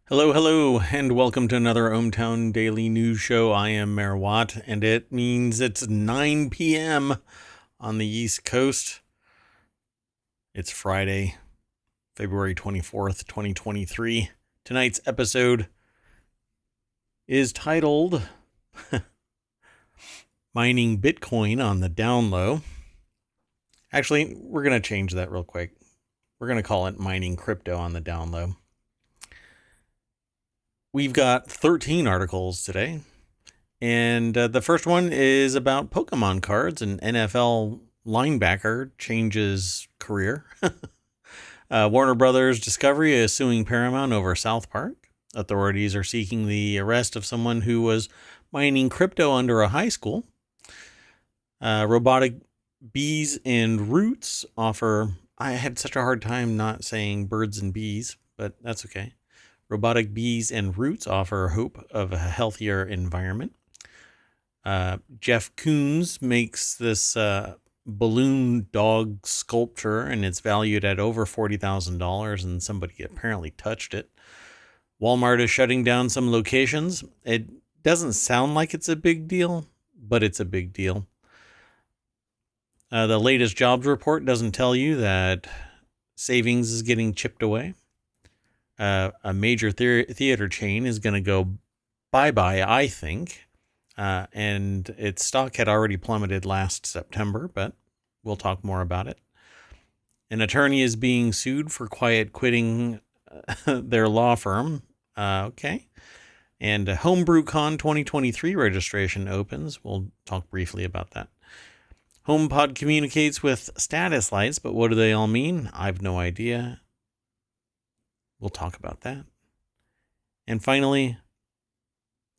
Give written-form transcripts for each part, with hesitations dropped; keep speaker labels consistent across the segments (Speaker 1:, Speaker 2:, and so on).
Speaker 1: Hello, hello, and welcome to another ohmTown Daily News Show. I am Mayor Watt, and it means it's 9 p.m. on the East Coast. It's Friday, February 24th, 2023. Tonight's episode is titled Mining Bitcoin on the Down Low. Actually, we're going to change that real quick. We're going to call it Mining Crypto on the Down Low. We've got 13 articles today, and the first one is about Pokemon cards. An NFL linebacker changes career. Warner Brothers Discovery is suing Paramount over South Park. Authorities are seeking the arrest of someone who was mining crypto under a high school. Robotic bees and roots offer... I had such a hard time not saying birds and bees, but that's okay. Robotic bees and roots offer hope of a healthier environment. Jeff Koons makes this balloon dog sculpture, and it's valued at over $40,000, and somebody apparently touched it. Walmart is shutting down some locations. It doesn't sound like it's a big deal, but it's a big deal. The latest jobs report doesn't tell you that savings is getting chipped away. A major theater chain is going to go bye-bye, I think. And its stock had already plummeted last September, but we'll talk more about it. An attorney is being sued for quiet quitting their law firm. Okay. And HomebrewCon 2023 registration opens. We'll talk briefly about that. HomePod communicates with status lights, but what do they all mean? I've no idea. We'll talk about that. And finally,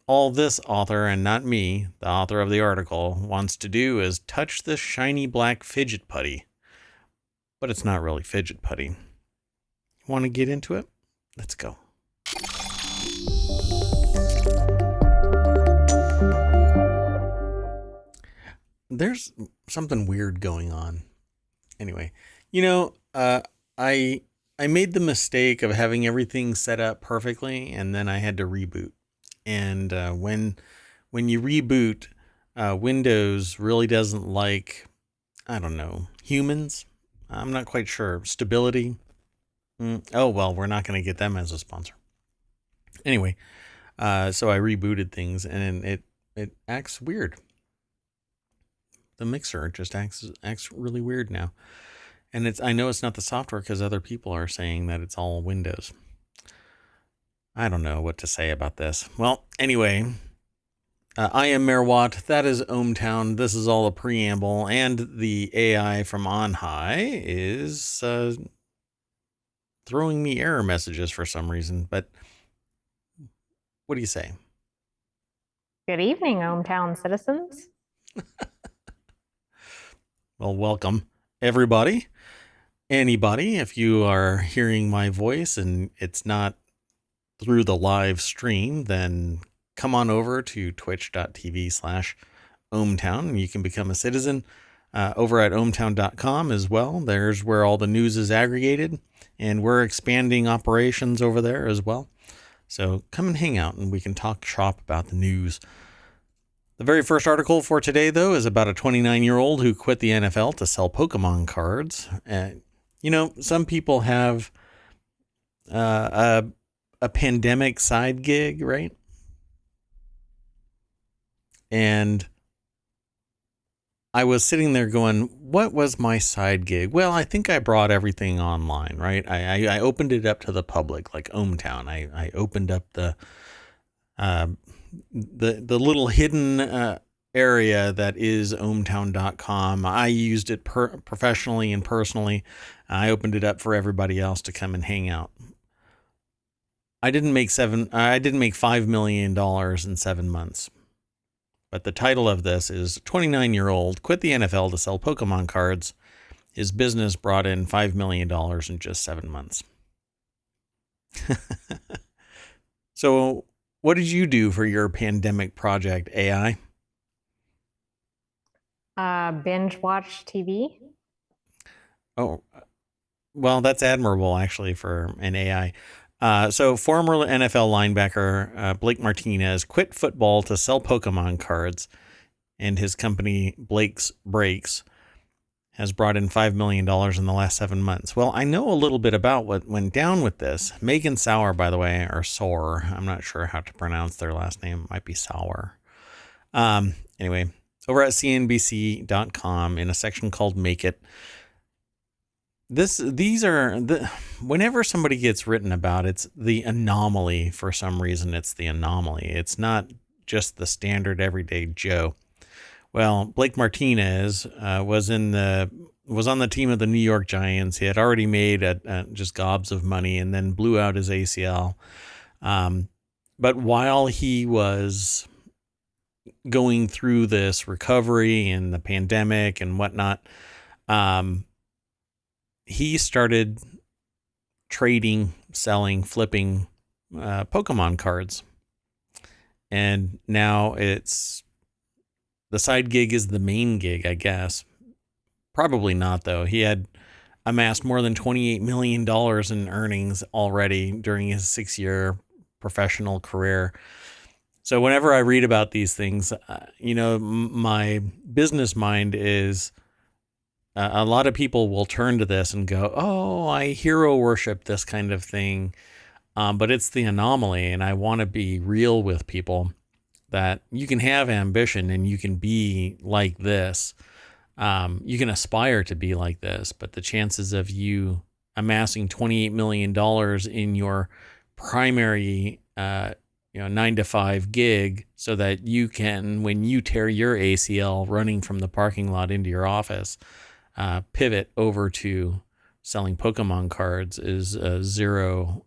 Speaker 1: all this author, and not me, the author of the article, wants to do is touch this shiny black fidget putty. But it's not really fidget putty. Want to get into it? Let's go. There's something weird going on. Anyway, I made the mistake of having everything set up perfectly, and then I had to reboot. And when you reboot, Windows really doesn't like, I don't know, humans. I'm not quite sure. Stability. Oh, well, we're not going to get them as a sponsor. Anyway, so I rebooted things, and it acts weird. The mixer just acts really weird now. And I know it's not the software because other people are saying that it's all Windows. I don't know what to say about this. Well, anyway, I am Mayor Watt. That is ohmTown. This is all a preamble. And the AI from on high is throwing me error messages for some reason. But what do you say?
Speaker 2: Good evening, ohmTown citizens.
Speaker 1: Well, welcome, everybody. Anybody, if you are hearing my voice and it's not through the live stream, then come on over to twitch.tv/ohmTown and you can become a citizen over at ohmTown.com as well. There's where all the news is aggregated, and we're expanding operations over there as well. So come and hang out and we can talk shop about the news. The very first article for today, though, is about a 29-year-old who quit the NFL to sell Pokemon cards. Some people have a pandemic side gig, right? And I was sitting there going, what was my side gig? Well, I think I brought everything online, right? I opened it up to the public, like ohmTown. I opened up the little hidden area that is ohmTown.com. I used it professionally and personally. I opened it up for everybody else to come and hang out. I didn't make $5 million in 7 months. But the title of this is 29-year-old quit the NFL to sell Pokemon cards. His business brought in $5 million in just 7 months. So what did you do for your pandemic project, AI?
Speaker 2: Binge watch TV.
Speaker 1: Oh, well, that's admirable, actually, for an AI. So former NFL linebacker Blake Martinez quit football to sell Pokemon cards, and his company Blake's Breaks has brought in $5 million in the last 7 months. Well, I know a little bit about what went down with this. Megan Sauer, by the way, or Soar, I'm not sure how to pronounce their last name. It might be Sauer. Anyway, over at cnbc.com in a section called Make It, whenever somebody gets written about, it's the anomaly. For some reason, it's the anomaly. It's not just the standard everyday Joe. Well, Blake Martinez was on the team of the New York Giants. He had already made just gobs of money and then blew out his ACL. But while he was going through this recovery and the pandemic and whatnot, he started trading, selling, flipping Pokemon cards. And now the side gig is the main gig, I guess. Probably not, though. He had amassed more than $28 million in earnings already during his 6-year professional career. So whenever I read about these things, my business mind is a lot of people will turn to this and go, oh, I hero worship this kind of thing. But it's the anomaly, and I want to be real with people that you can have ambition and you can be like this. You can aspire to be like this, but the chances of you amassing $28 million in your primary 9-to-5 gig so that you can, when you tear your ACL running from the parking lot into your office, pivot over to selling Pokemon cards is zero,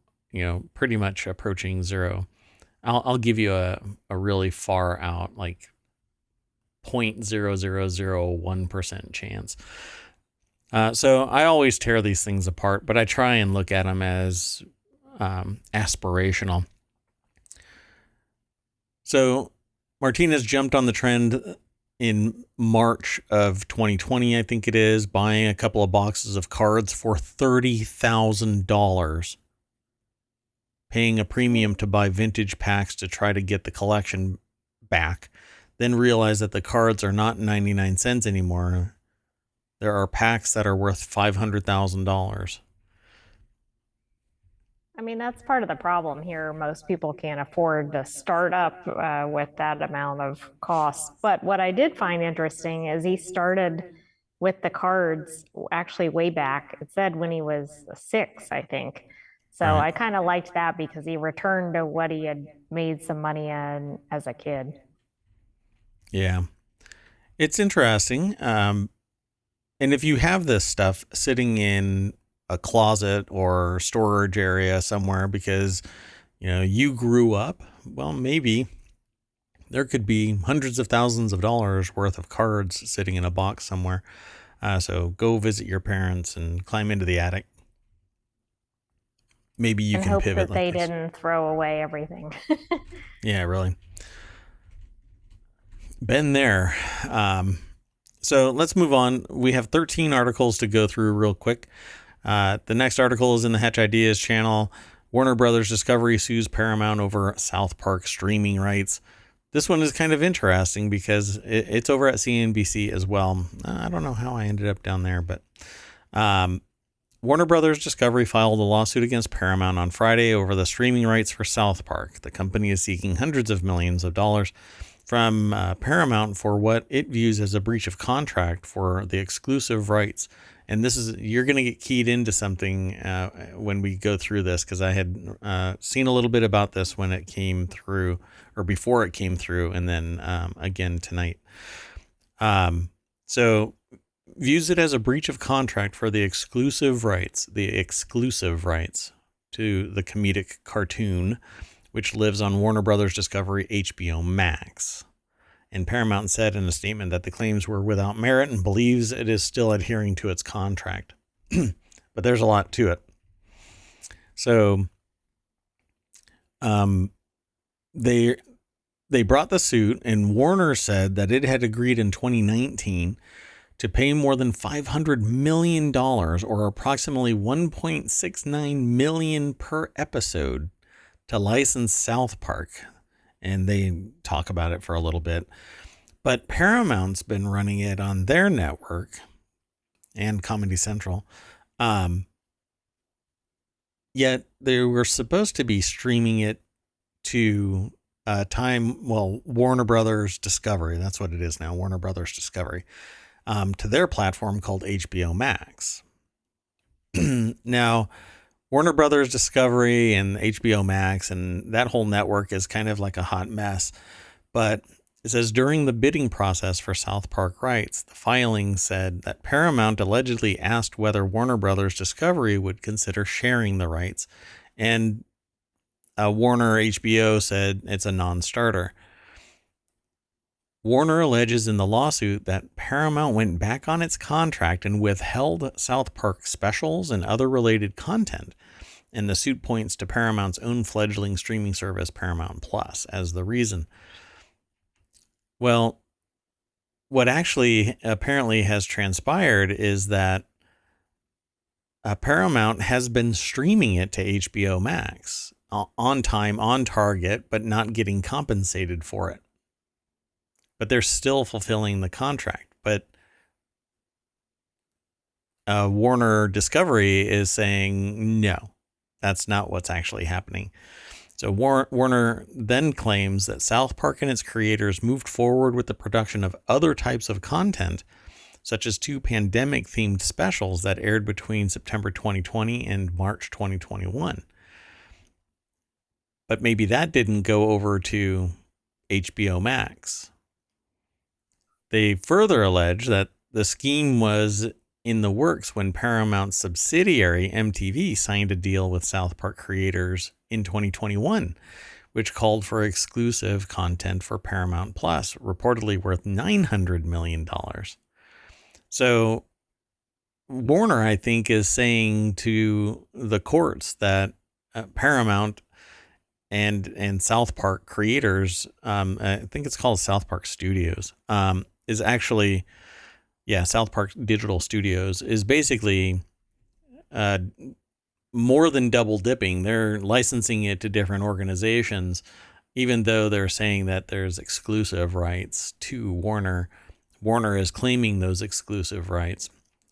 Speaker 1: pretty much approaching zero. I'll give you a really far out, like 0.0001% chance. So I always tear these things apart, but I try and look at them as aspirational. So Martinez jumped on the trend in March of 2020, I think it is, buying a couple of boxes of cards for $30,000. Paying a premium to buy vintage packs to try to get the collection back, then realize that the cards are not 99 cents anymore. There are packs that are worth $500,000.
Speaker 2: I mean, that's part of the problem here. Most people can't afford to start up with that amount of cost. But what I did find interesting is he started with the cards actually way back. It said when he was 6, I think. So
Speaker 1: Right.
Speaker 2: I kind of liked that because he returned to what he had made some money on as a kid.
Speaker 1: Yeah. It's interesting. And if you have this stuff sitting in a closet or storage area somewhere because, you grew up, well, maybe there could be hundreds of thousands of dollars worth of cards sitting in a box somewhere. So go visit your parents and climb into the attic. Maybe you
Speaker 2: And
Speaker 1: can
Speaker 2: hope
Speaker 1: pivot
Speaker 2: that
Speaker 1: like
Speaker 2: they
Speaker 1: this.
Speaker 2: didn't throw away everything.
Speaker 1: Yeah, really. Been there. So let's move on. We have 13 articles to go through real quick. The next article is in the Hatch Ideas channel. Warner Brothers Discovery sues Paramount over South Park streaming rights. This one is kind of interesting because it's over at CNBC as well. I don't know how I ended up down there, but Warner Brothers Discovery filed a lawsuit against Paramount on Friday over the streaming rights for South Park. The company is seeking hundreds of millions of dollars from Paramount for what it views as a breach of contract for the exclusive rights. And you're going to get keyed into something when we go through this, because I had seen a little bit about this when it came through, or before it came through, and then again tonight. So views it as a breach of contract for the exclusive rights to the comedic cartoon, which lives on Warner Brothers Discovery HBO Max. And Paramount said in a statement that the claims were without merit and believes it is still adhering to its contract. But there's a lot to it. So they brought the suit, and Warner said that it had agreed in 2019 to pay more than $500 million, or approximately $1.69 million per episode, to license South Park. And they talk about it for a little bit. But Paramount's been running it on their network and Comedy Central. Yet they were supposed to be streaming it to Warner Brothers Discovery. That's what it is now, Warner Brothers Discovery, to their platform called HBO Max. Now, Warner Brothers Discovery and HBO Max and that whole network is kind of like a hot mess. But it says during the bidding process for South Park rights, the filing said that Paramount allegedly asked whether Warner Brothers Discovery would consider sharing the rights. And Warner HBO said it's a non-starter. Warner alleges in the lawsuit that Paramount went back on its contract and withheld South Park specials and other related content. And the suit points to Paramount's own fledgling streaming service, Paramount Plus, as the reason. Well, what actually apparently has transpired is that Paramount has been streaming it to HBO Max on time, on target, but not getting compensated for it. But they're still fulfilling the contract. But Warner Discovery is saying, no, that's not what's actually happening. So Warner then claims that South Park and its creators moved forward with the production of other types of content, such as 2 pandemic-themed specials that aired between September 2020 and March 2021. But maybe that didn't go over to HBO Max. They further allege that the scheme was in the works when Paramount's subsidiary MTV signed a deal with South Park creators in 2021, which called for exclusive content for Paramount Plus, reportedly worth $900 million. So Warner, I think, is saying to the courts that Paramount and South Park creators, I think it's called South Park Studios, is actually, South Park Digital Studios is basically more than double dipping. They're licensing it to different organizations, even though they're saying that there's exclusive rights to Warner. Warner is claiming those exclusive rights.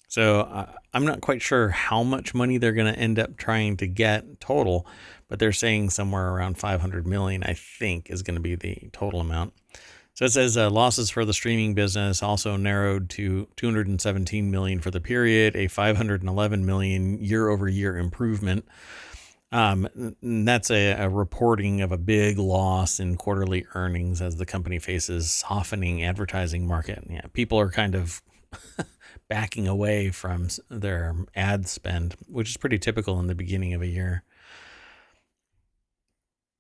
Speaker 1: So I'm not quite sure how much money they're going to end up trying to get total, but they're saying somewhere around 500 million, I think, is going to be the total amount. So it says losses for the streaming business also narrowed to 217 million for the period, a 511 million year-over-year improvement. That's a reporting of a big loss in quarterly earnings as the company faces softening advertising market. Yeah, people are kind of backing away from their ad spend, which is pretty typical in the beginning of a year.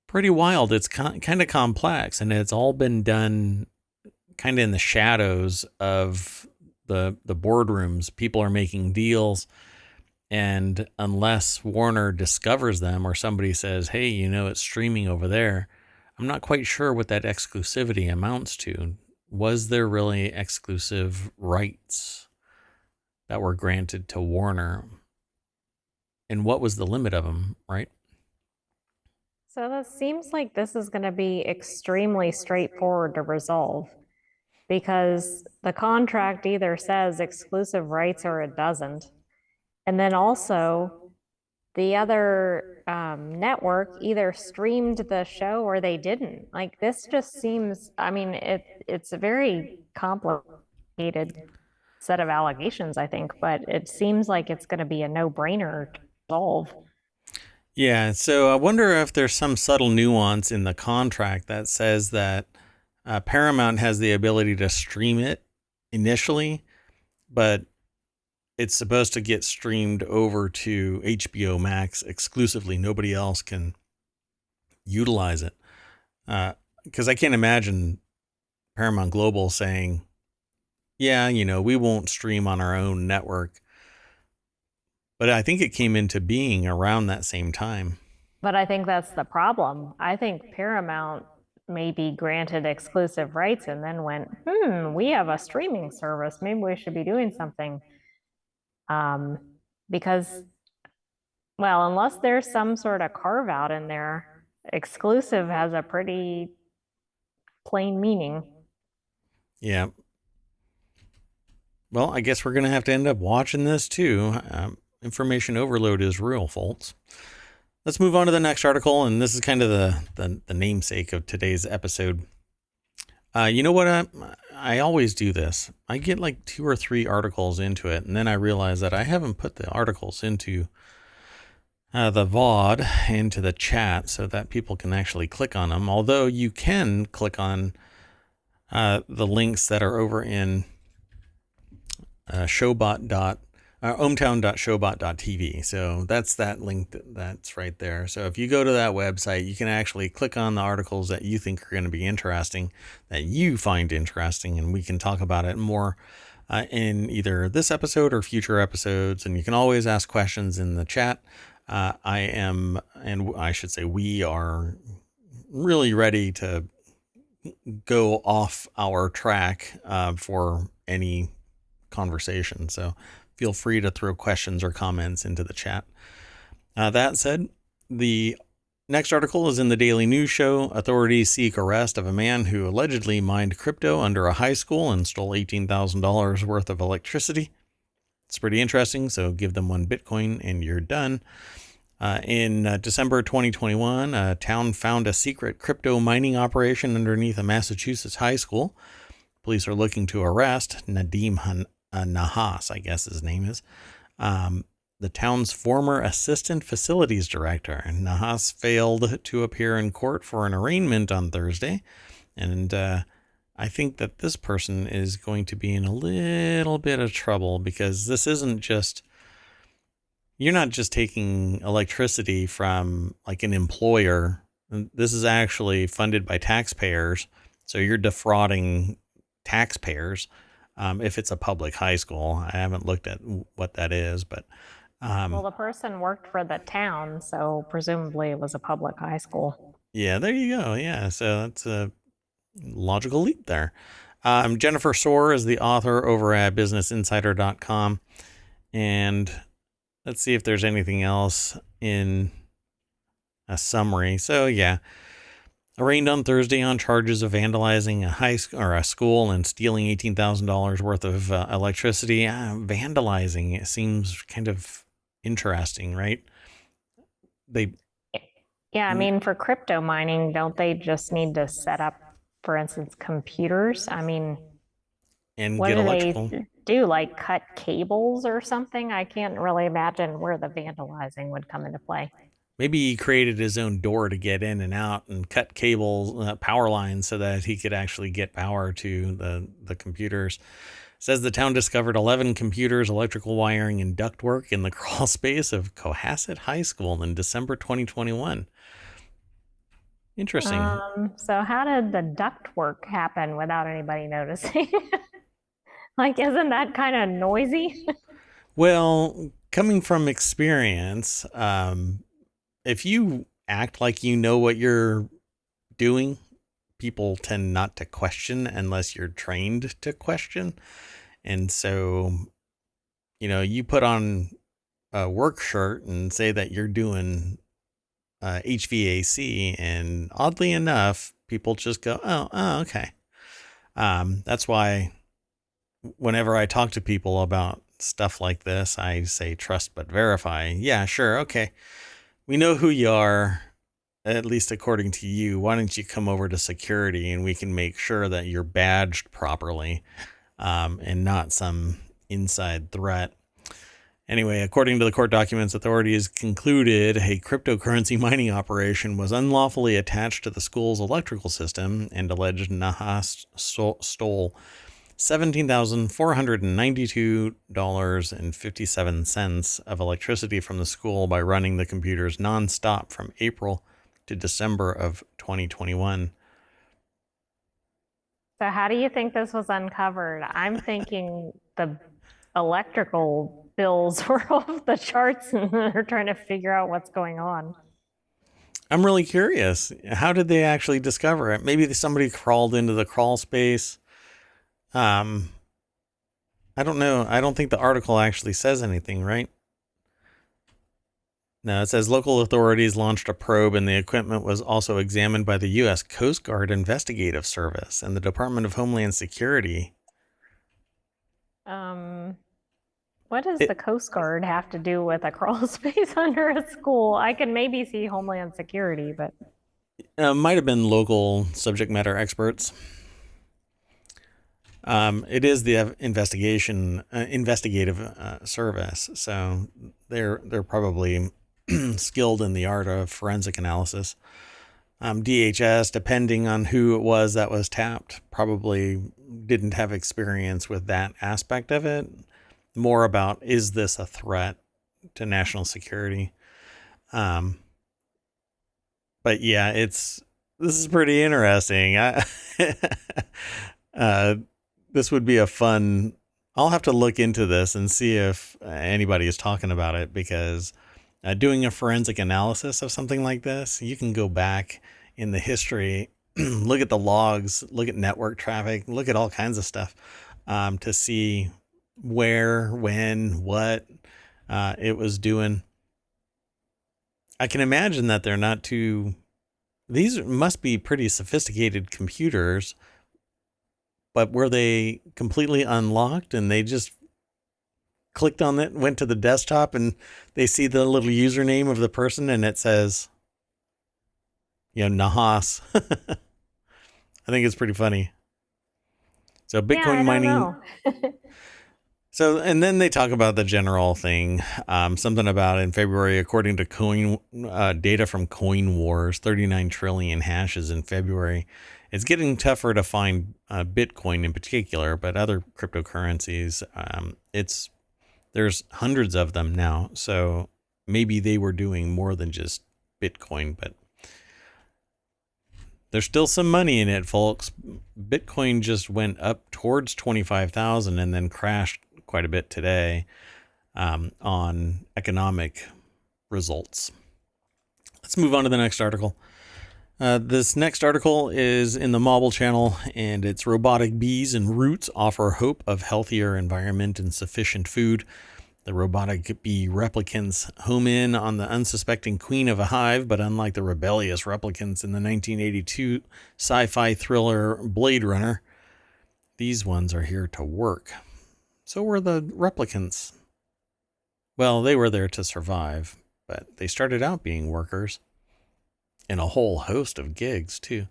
Speaker 1: Pretty wild. It's kind of complex, and it's all been done kind of in the shadows of the boardrooms. People are making deals, and unless Warner discovers them or somebody says, hey, it's streaming over there, I'm not quite sure what that exclusivity amounts to. Was there really exclusive rights that were granted to Warner? And what was the limit of them, right?
Speaker 2: So that seems like this is going to be extremely straightforward to resolve because the contract either says exclusive rights or it doesn't. And then also, the other network either streamed the show or they didn't. Like this just seems, I mean, it's a very complicated set of allegations, I think, but it seems like it's going to be a no-brainer to resolve.
Speaker 1: Yeah, so I wonder if there's some subtle nuance in the contract that says that Paramount has the ability to stream it initially, but it's supposed to get streamed over to HBO Max exclusively. Nobody else can utilize it. Because I can't imagine Paramount Global saying, yeah, we won't stream on our own network. But I think it came into being around that same time.
Speaker 2: But I think that's the problem. I think Paramount may be granted exclusive rights and then went, we have a streaming service. Maybe we should be doing something. Um, because, well, unless there's some sort of carve out in there, exclusive has a pretty plain meaning.
Speaker 1: Yeah. Well, I guess we're going to have to end up watching this too. Information overload is real, folks. Let's move on to the next article, and this is kind of the namesake of today's episode. You know what? I always do this. I get like 2 or 3 articles into it, and then I realize that I haven't put the articles into the VOD, into the chat, so that people can actually click on them. Although you can click on the links that are over in ohmTown.showbot.tv. So that's that link that's right there. So if you go to that website, you can actually click on the articles that you think are going to be interesting, that you find interesting, and we can talk about it more in either this episode or future episodes. And you can always ask questions in the chat. I am, and I should say we are really ready to go off our track for any conversation. So feel free to throw questions or comments into the chat. That said, the next article is in the Daily News Show. Authorities seek arrest of a man who allegedly mined crypto under a high school and stole $18,000 worth of electricity. It's pretty interesting, so give them 1 Bitcoin and you're done. In December 2021, a town found a secret crypto mining operation underneath a Massachusetts high school. Police are looking to arrest Nadim Nahas, I guess his name is, the town's former assistant facilities director. Nahas failed to appear in court for an arraignment on Thursday, and I think that this person is going to be in a little bit of trouble because this isn't just, you're not just taking electricity from like an employer. This is actually funded by taxpayers, so you're defrauding taxpayers. If it's a public high school, I haven't looked at what that is, but
Speaker 2: Well, the person worked for the town, so presumably it was a public high school.
Speaker 1: yeah, there you go. Yeah, so that's a logical leap there. Jennifer Soar is the author over at BusinessInsider.com, and let's see if there's anything else in a summary. So yeah, arraigned on Thursday on charges of vandalizing a school and stealing $18,000 worth of electricity. Vandalizing, it seems kind of interesting, right? They
Speaker 2: Yeah, I mean, for crypto mining, don't they just need to set up, for instance, computers? I mean,
Speaker 1: and
Speaker 2: what
Speaker 1: get
Speaker 2: do
Speaker 1: electrical.
Speaker 2: they do? Like cut cables or something? I can't really imagine where the vandalizing would come into play.
Speaker 1: Maybe he created his own door to get in and out and cut cables, power lines, so that he could actually get power to the computers. Says the town discovered 11 computers, electrical wiring, and ductwork in the crawl space of Cohasset High School in December 2021. Interesting.
Speaker 2: So how did the duct work happen without anybody noticing? Like, isn't that kind of noisy?
Speaker 1: Well, coming from experience, if you act like you know what you're doing, people tend not to question unless you're trained to question. And so, you put on a work shirt and say that you're doing HVAC, and oddly enough, people just go, oh, okay. That's why whenever I talk to people about stuff like this, I say trust but verify. Yeah, sure, okay. We know who you are, at least according to you. Why don't you come over to security and we can make sure that you're badged properly, and not some inside threat. Anyway, according to the court documents, authorities concluded a cryptocurrency mining operation was unlawfully attached to the school's electrical system and alleged Nahas stole $17,492.57 of electricity from the school by running the computers nonstop from April to December of 2021.
Speaker 2: So how do you think this was uncovered? I'm thinking the electrical bills were off the charts and they're trying to figure out what's going on.
Speaker 1: I'm really curious. How did they actually discover it? Maybe somebody crawled into the crawl space. Um, I don't know. I don't think the article actually says anything, right? No, it says local authorities launched a probe and the equipment was also examined by the U.S. Coast Guard Investigative Service and the Department of Homeland Security.
Speaker 2: Um, what does the
Speaker 1: It
Speaker 2: Coast Guard have to do with a crawl space under a school? I can maybe see Homeland Security, but
Speaker 1: might have been local subject matter experts. It is the investigative service, so they're probably skilled in the art of forensic analysis. DHS, depending on who it was that was tapped, probably didn't have experience with that aspect of it. More about, is this a threat to national security? Um, but yeah, this is pretty interesting. Uh, this would be a fun. I'll have to look into this and see if anybody is talking about it, because doing a forensic analysis of something like this, you can go back in the history, look at the logs, look at network traffic, look at all kinds of stuff, to see where, when, what it was doing. I can imagine that they're not too. These must be pretty sophisticated computers, but were they completely unlocked and they just clicked on it, went to the desktop, and they see the little username of the person and it says, Nahas. I think it's pretty funny. So
Speaker 2: yeah,
Speaker 1: Bitcoin
Speaker 2: I don't
Speaker 1: mining.
Speaker 2: know.
Speaker 1: So, and then they talk about the general thing, something about in February, according to coin data from Coin Wars, 39 trillion hashes in February. It's getting tougher to find Bitcoin in particular, but other cryptocurrencies, there's hundreds of them now. So maybe they were doing more than just Bitcoin, but there's still some money in it, folks. Bitcoin just went up towards 25,000 and then crashed quite a bit today on economic results. Let's move on to the next article. This next article is in the Mobile channel, and it's robotic bees and roots offer hope of healthier environment and sufficient food. The robotic bee replicants home in on the unsuspecting queen of a hive, but unlike the rebellious replicants in the 1982 sci-fi thriller Blade Runner, these ones are here to work. So were the replicants. Well, they were there to survive, but they started out being workers in a whole host of gigs, too.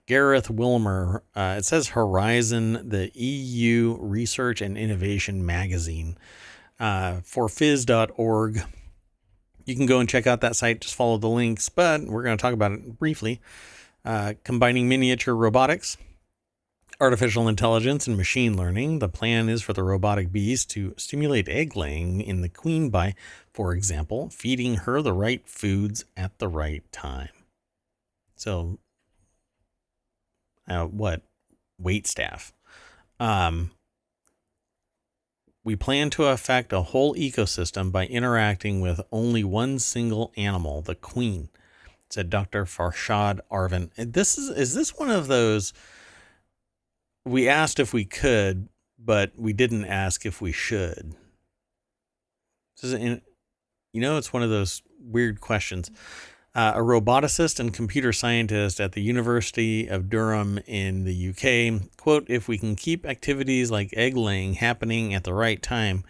Speaker 1: Gareth Wilmer, it says Horizon, the EU Research and Innovation magazine, for phys.org. You can go and check out that site, just follow the links, but we're going to talk about it briefly. Combining miniature robotics, artificial intelligence, and machine learning. The plan is for the robotic bees to stimulate egg laying in the queen by, for example, feeding her the right foods at the right time. So, wait staff. We plan to affect a whole ecosystem by interacting with only one single animal, the queen, said Dr. Farshad Arvin. Is this one of those, we asked if we could, but we didn't ask if we should? It's one of those weird questions. A roboticist and computer scientist at the University of Durham in the UK, quote, if we can keep activities like egg laying happening at the right time,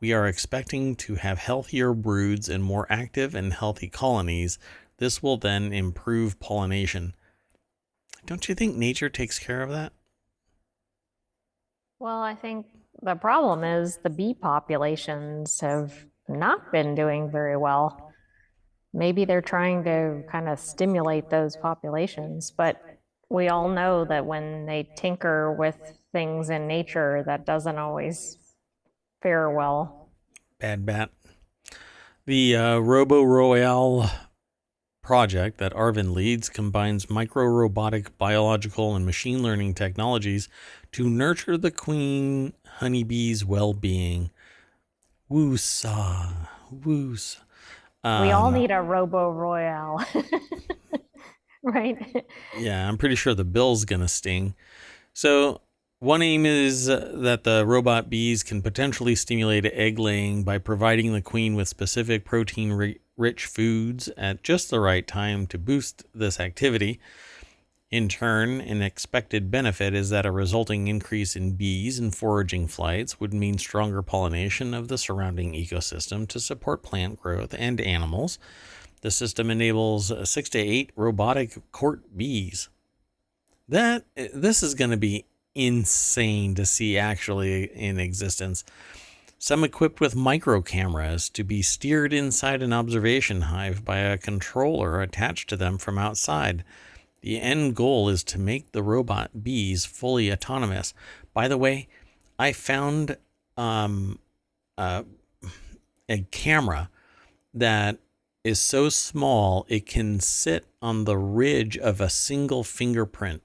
Speaker 1: we are expecting to have healthier broods and more active and healthy colonies. This will then improve pollination. Don't you think nature takes care of that?
Speaker 2: Well, I think the problem is the bee populations have not been doing very well. Maybe they're trying to kind of stimulate those populations, but we all know that when they tinker with things in nature, that doesn't always fare well.
Speaker 1: Bad bat. The Robo Royale project that Arvin leads combines micro-robotic, biological, and machine learning technologies to nurture the queen honeybee's well-being. Woo-saw. Woos.
Speaker 2: We all
Speaker 1: Um,
Speaker 2: need a Robo Royale, right?
Speaker 1: yeah, I'm pretty sure the bill's going to sting. So, one aim is that the robot bees can potentially stimulate egg laying by providing the queen with specific protein rich foods at just the right time to boost this activity. In turn, an expected benefit is that a resulting increase in bees and foraging flights would mean stronger pollination of the surrounding ecosystem to support plant growth and animals. The system enables 6 to 8 robotic court bees. This is going to be insane to see actually in existence. Some equipped with micro cameras to be steered inside an observation hive by a controller attached to them from outside. The end goal is to make the robot bees fully autonomous. By the way, I found um, uh, a camera that is so small it can sit on the ridge of a single fingerprint.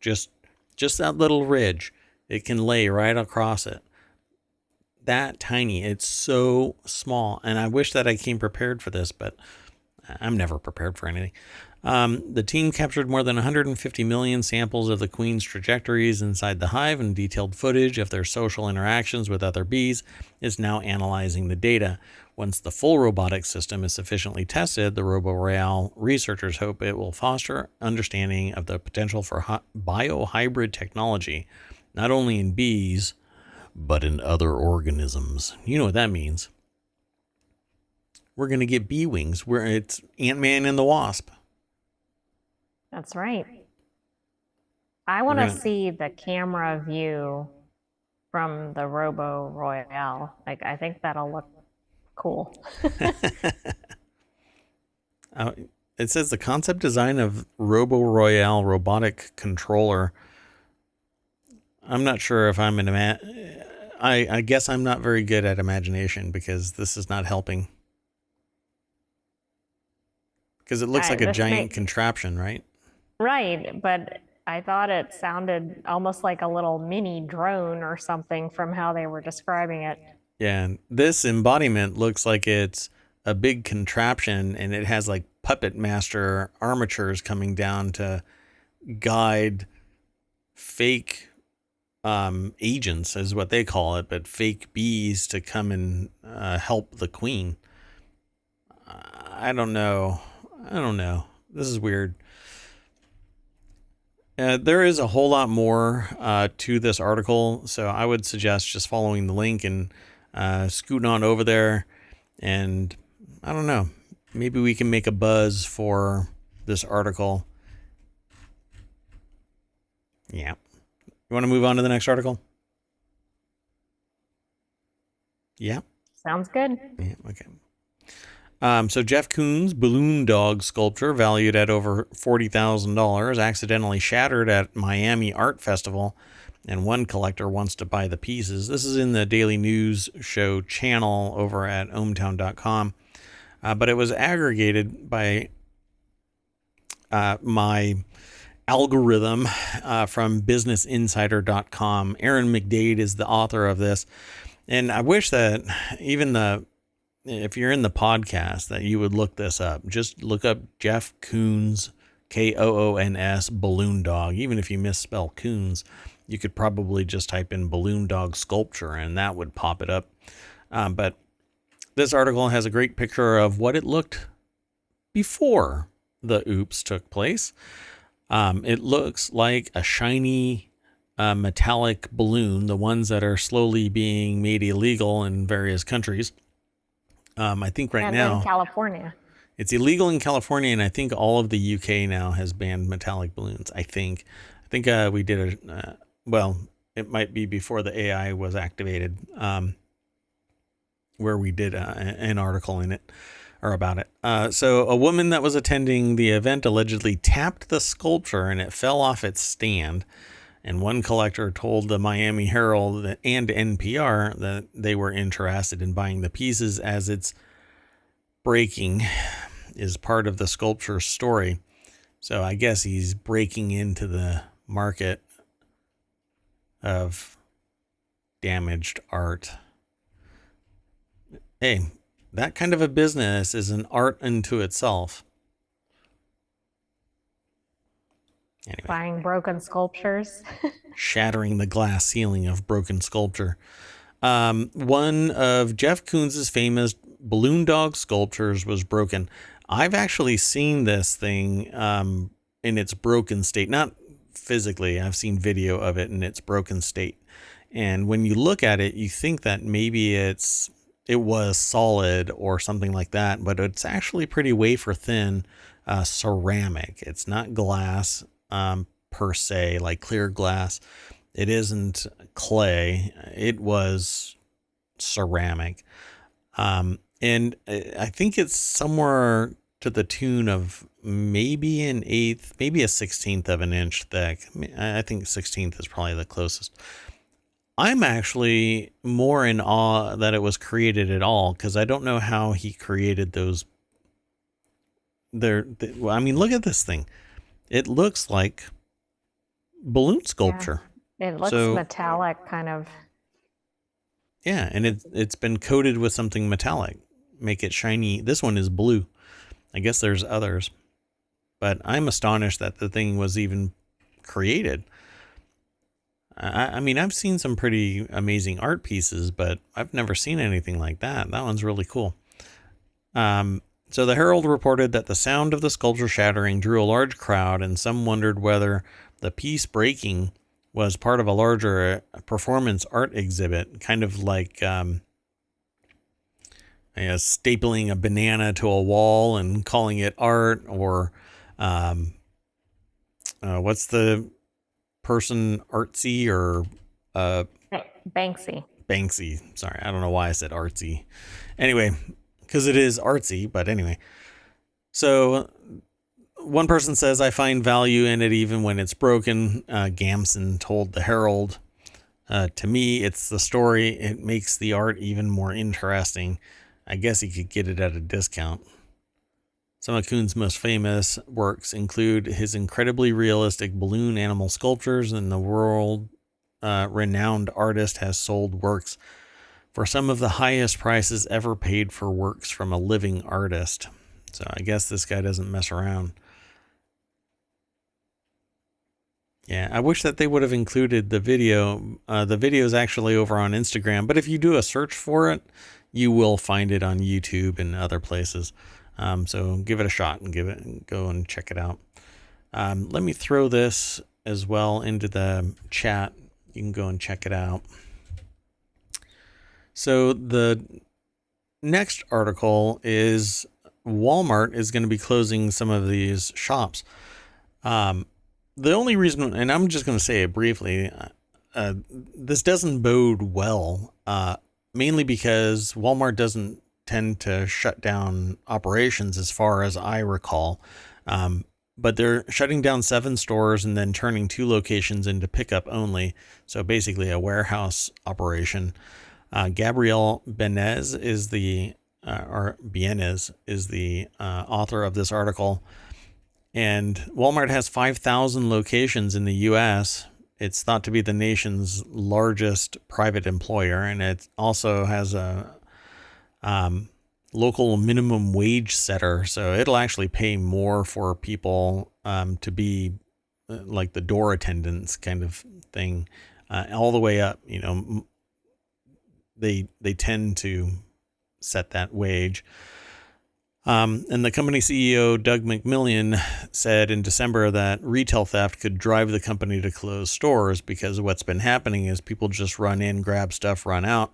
Speaker 1: Just just that little ridge. It can lay right across it. That tiny. It's so small. And I wish that I came prepared for this, but I'm never prepared for anything. The team captured more than 150 million samples of the queen's trajectories inside the hive, and detailed footage of their social interactions with other bees is now analyzing the data. Once the full robotic system is sufficiently tested, the RoboRoyale researchers hope it will foster understanding of the potential for biohybrid technology, not only in bees, but in other organisms. You know what that means. We're going to get bee wings, where it's Ant-Man and the Wasp.
Speaker 2: That's right. I
Speaker 1: We're
Speaker 2: want to
Speaker 1: going
Speaker 2: see the camera view from the Robo Royale. Like, I think that'll look cool.
Speaker 1: to. It says the concept design of RoboRoyale robotic controller. I'm not sure if I'm I guess I'm not very good at imagination because this is not helping. Because it looks like a
Speaker 2: This
Speaker 1: giant
Speaker 2: make
Speaker 1: contraption, right?
Speaker 2: right, but I thought it sounded almost like a little mini drone or something from how they were describing it.
Speaker 1: Yeah, and this embodiment looks like it's a big contraption and it has like puppet master armatures coming down to guide fake agents, is what they call it, but fake bees to come and help the queen. I don't know. I don't know. This is weird. There is a whole lot more to this article, so I would suggest just following the link and scooting on over there. And I don't know, maybe we can make a buzz for this article. Yeah. You want to move on to the next article? Yeah.
Speaker 2: Sounds good.
Speaker 1: Yeah. Okay. So Jeff Koons' balloon dog sculpture, valued at over $40,000, accidentally shattered at Miami Art Festival, and one collector wants to buy the pieces. This is in the Daily News Show channel over at ohmTown.com, but it was aggregated by my algorithm from BusinessInsider.com. Aaron McDade is the author of this, and I wish that if you're in the podcast, that you would look this up. Just look up Jeff Koons, Koons, balloon dog. Even if you misspell Koons, you could probably just type in balloon dog sculpture and that would pop it up. But this article has a great picture of what it looked before the oops took place. It looks like a shiny metallic balloon, the ones that are slowly being made illegal in various countries. I think right
Speaker 2: And in
Speaker 1: now
Speaker 2: California.
Speaker 1: it's illegal in California, and I think all of the UK now has banned metallic balloons. I think we did well, it might be before the AI was activated, where we did an article in it or about it. So a woman that was attending the event allegedly tapped the sculpture and it fell off its stand. And one collector told the Miami Herald and NPR that they were interested in buying the pieces, as its breaking is part of the sculpture's story. So I guess he's breaking into the market of damaged art. Hey, That kind of a business is an art unto itself. Anyway,
Speaker 2: Buying broken sculptures.
Speaker 1: shattering the glass ceiling of broken sculpture. One of Jeff Koons's famous balloon dog sculptures was broken. I've actually seen this thing in its broken state. Not physically, I've seen video of it in its broken state. And when you look at it, you think that maybe it was solid or something like that, but it's actually pretty wafer thin ceramic. It's not glass per se, like clear glass. It isn't clay. It was ceramic. And I think it's somewhere to the tune of maybe an eighth, maybe a 16th of an inch thick. I think 16th is probably the closest. I'm actually more in awe that it was created at all, because I don't know how he created those. I mean, look at this thing. It looks like balloon
Speaker 2: Yeah.
Speaker 1: sculpture.
Speaker 2: It looks
Speaker 1: So
Speaker 2: metallic, kind of.
Speaker 1: yeah, and it's been coated with something metallic, make it shiny. This one is blue. I guess there's others, but I'm astonished that the thing was even created. I mean, I've seen some pretty amazing art pieces, but I've never seen anything like that. That one's really cool. So the Herald reported that the sound of the sculpture shattering drew a large crowd, and some wondered whether the piece breaking was part of a larger performance art exhibit, kind of like stapling a banana to a wall and calling it art, or what's the person, artsy or
Speaker 2: Banksy.
Speaker 1: Banksy. Sorry, I don't know why I said artsy. Anyway, because it is artsy, but anyway. So one person says, I find value in it even when it's broken. Gamson told the Herald, to me, it's the story. It makes the art even more interesting. I guess he could get it at a discount. Some of Koons' most famous works include his incredibly realistic balloon animal sculptures, and the world renowned artist has sold works for some of the highest prices ever paid for works from a living artist. So I guess this guy doesn't mess around. Yeah, I wish that they would have included the video. The video is actually over on Instagram, but if you do a search for it, you will find it on YouTube and other places. So give it a shot and go and check it out. Let me throw this as well into the chat. You can go and check it out. So the next article is Walmart is going to be closing some of these shops. The only reason, and I'm just going to say it briefly, this doesn't bode well, mainly because Walmart doesn't tend to shut down operations as far as I recall. But they're shutting down 7 stores and then turning 2 locations into pickup only. So basically a warehouse operation. Gabrielle Benez is the author of this article. And Walmart has 5,000 locations in the U.S. It's thought to be the nation's largest private employer, and it also has a local minimum wage setter. So it'll actually pay more for people to be like the door attendants kind of thing, all the way up. You know, they tend to set that wage. And the company CEO, Doug McMillan, said in December that retail theft could drive the company to close stores, because what's been happening is people just run in, grab stuff, run out.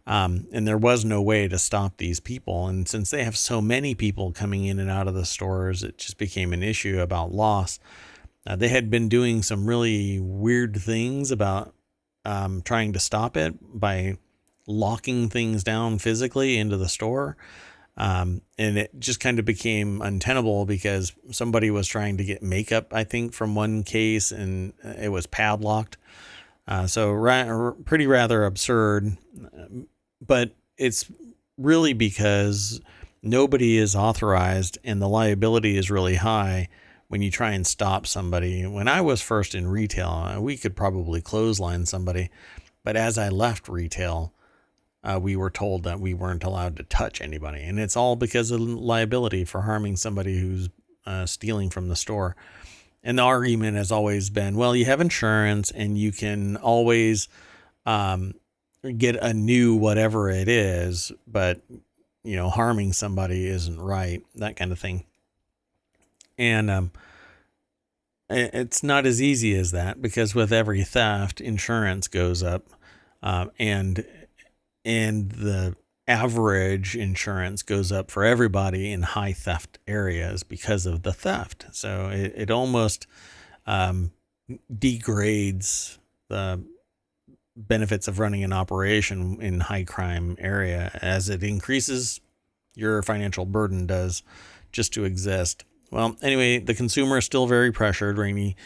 Speaker 1: And there was no way to stop these people. And since they have so many people coming in and out of the stores, it just became an issue about loss. They had been doing some really weird things about trying to stop it by locking things down physically into the store. And it just kind of became untenable because somebody was trying to get makeup, I think, from one case, and it was padlocked. So pretty rather absurd, but it's really because nobody is authorized and the liability is really high when you try and stop somebody. When I was first in retail, we could probably clothesline somebody, but as I left retail, we were told that we weren't allowed to touch anybody. And it's all because of liability for harming somebody who's stealing from the store. And the argument has always been, well, you have insurance and you can always get a new whatever it is, but, harming somebody isn't right, that kind of thing. And it's not as easy as that, because with every theft, insurance goes up, and the average insurance goes up for everybody in high theft areas because of the theft. So it almost degrades the benefits of running an operation in high crime area. As it increases, your financial burden does just to exist. Well, anyway, the consumer is still very pressured, Rainey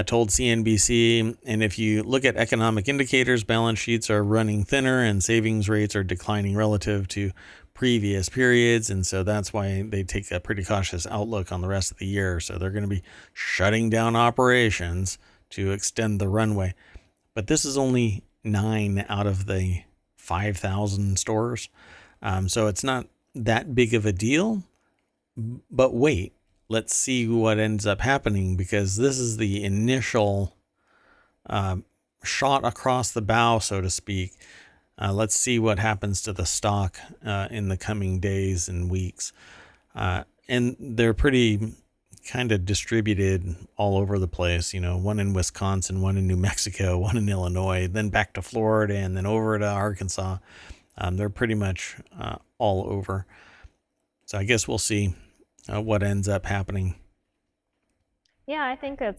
Speaker 1: told CNBC. And if you look at economic indicators, balance sheets are running thinner and savings rates are declining relative to previous periods. And so that's why they take a pretty cautious outlook on the rest of the year. So they're going to be shutting down operations to extend the runway. But this is only 9 out of the 5,000 stores. So it's not that big of a deal. But wait, let's see what ends up happening, because this is the initial shot across the bow, so to speak. Let's see what happens to the stock in the coming days and weeks. And they're pretty kind of distributed all over the place. One in Wisconsin, one in New Mexico, one in Illinois, then back to Florida, and then over to Arkansas. They're pretty much all over. So I guess we'll see what ends up happening.
Speaker 2: Yeah, I think I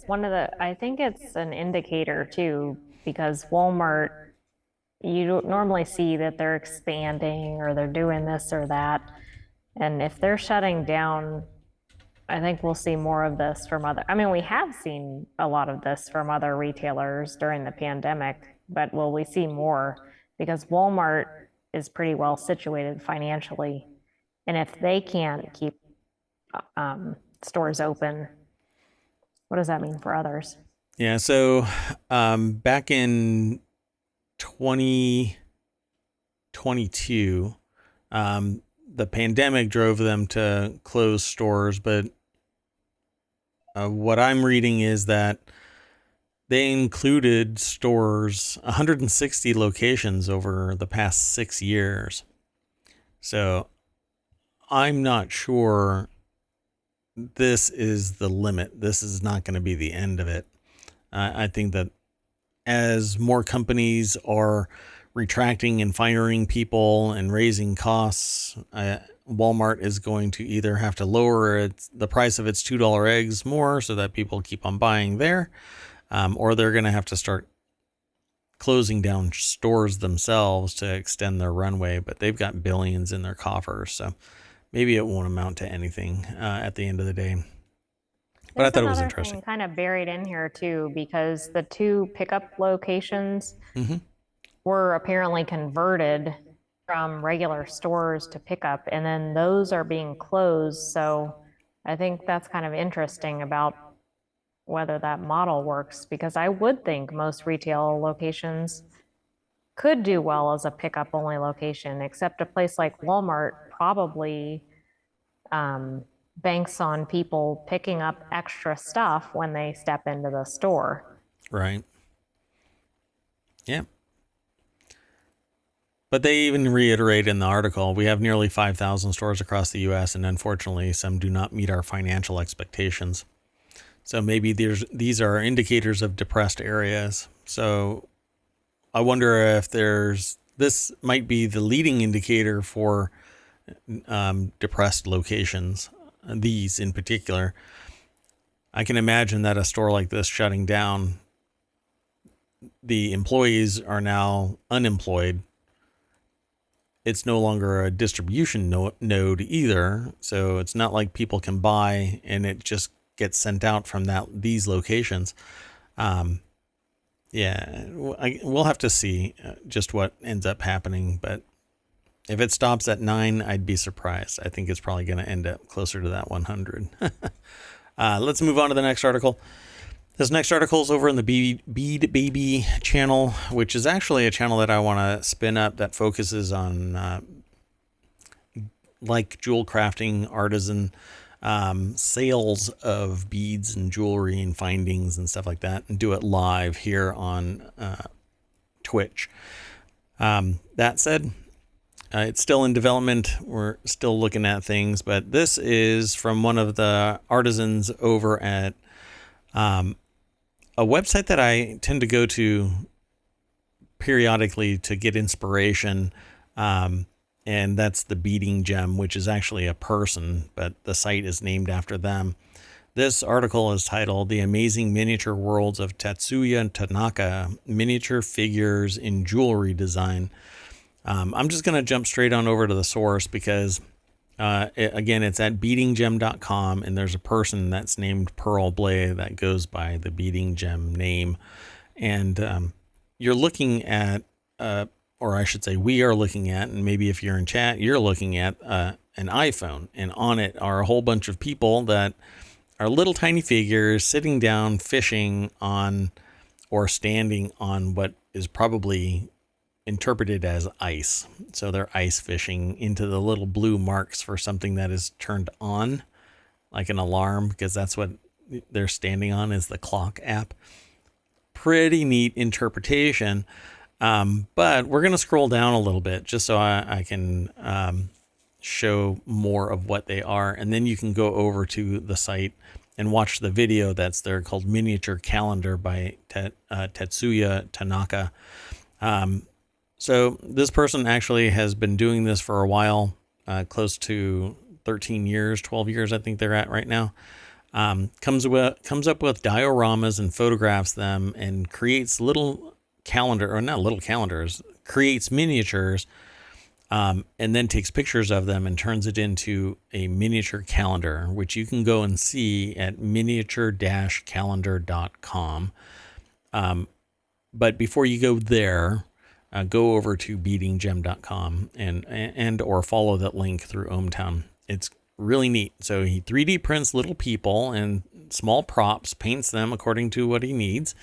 Speaker 2: think it's an indicator too, because Walmart, you don't normally see that they're expanding or they're doing this or that. And if they're shutting down, I think we'll see more of this from we have seen a lot of this from other retailers during the pandemic, but will we see more? Because Walmart is pretty well situated financially. And if they can't keep stores open, what does that mean for others?
Speaker 1: Yeah, so back in 2022, the pandemic drove them to close stores, but what I'm reading is that they included stores, 160 locations over the past 6 years. So I'm not sure this is the limit. This is not going to be the end of it. I think that as more companies are retracting and firing people and raising costs, Walmart is going to either have to lower the price of its $2 eggs more so that people keep on buying there, or they're going to have to start closing down stores themselves to extend their runway. But they've got billions in their coffers, so maybe it won't amount to anything at the end of the day. But I thought it was interesting.
Speaker 2: Thing kind of buried in here too, because the 2 pickup locations were apparently converted from regular stores to pickup, and then those are being closed. So I think that's kind of interesting about whether that model works, because I would think most retail locations could do well as a pickup only location, except a place like Walmart probably banks on people picking up extra stuff when they step into the store.
Speaker 1: Right. Yeah. But they even reiterate in the article, we have nearly 5,000 stores across the U.S., and unfortunately, some do not meet our financial expectations. So maybe these are indicators of depressed areas. So I wonder if this might be the leading indicator for depressed locations, these in particular. I can imagine that a store like this shutting down, the employees are now unemployed. It's no longer a distribution node either. So it's not like people can buy and it just gets sent out from these locations. Yeah, we'll have to see just what ends up happening. But if it stops at 9, I'd be surprised. I think it's probably going to end up closer to that 100. Let's move on to the next article. This next article is over in the Bead Baby channel, which is actually a channel that I want to spin up that focuses on like jewel crafting, artisan sales of beads and jewelry and findings and stuff like that, and do it live here on Twitch. That said, it's still in development. We're still looking at things, but this is from one of the artisans over at a website that I tend to go to periodically to get inspiration. And that's the Beading Gem, which is actually a person, but the site is named after them. This article is titled The Amazing Miniature Worlds of Tatsuya Tanaka, Miniature Figures in Jewelry Design. I'm just going to jump straight on over to the source because, again, it's at beadinggem.com, and there's a person that's named Pearl Blay that goes by the Beading Gem name. And you're looking at, or I should say we are looking at, and maybe if you're in chat, you're looking at an iPhone, and on it are a whole bunch of people that are little tiny figures sitting down fishing on or standing on what is probably interpreted as ice. So they're ice fishing into the little blue marks for something that is turned on, like an alarm, because that's what they're standing on, is the clock app. Pretty neat interpretation. But we're going to scroll down a little bit just so I can show more of what they are. And then you can go over to the site and watch the video that's there called Miniature Calendar by Tatsuya Tanaka. So this person actually has been doing this for a while, close to 13 years, 12 years, I think they're at right now. Comes up with dioramas and photographs them and creates little calendar, or not little calendars, creates miniatures, and then takes pictures of them and turns it into a miniature calendar, which you can go and see at miniature-calendar.com. But before you go there, go over to beadinggem.com and or follow that link through ohmTown. It's really neat. So he 3D prints little people and small props, paints them according to what he needs,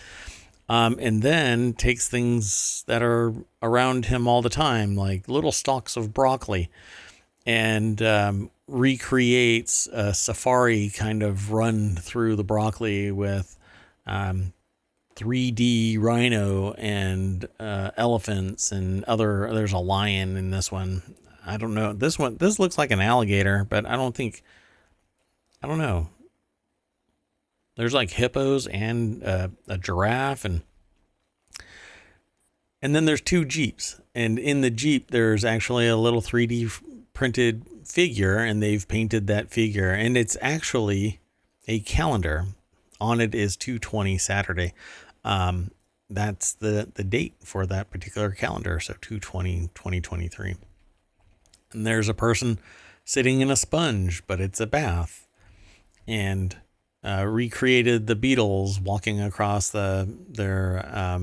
Speaker 1: and then takes things that are around him all the time, like little stalks of broccoli, and recreates a safari kind of run through the broccoli with 3D rhino and elephants and there's a lion in this one. I don't know. This looks like an alligator, but I don't know. There's like hippos and a giraffe, and then there's two Jeeps, and in the Jeep there's actually a little 3D printed figure, and they've painted that figure, and it's actually a calendar. On it is 2/20 Saturday. That's the date for that particular calendar, so 2/20/2023. And there's a person sitting in a sponge, but it's a bath, and recreated the Beatles walking across their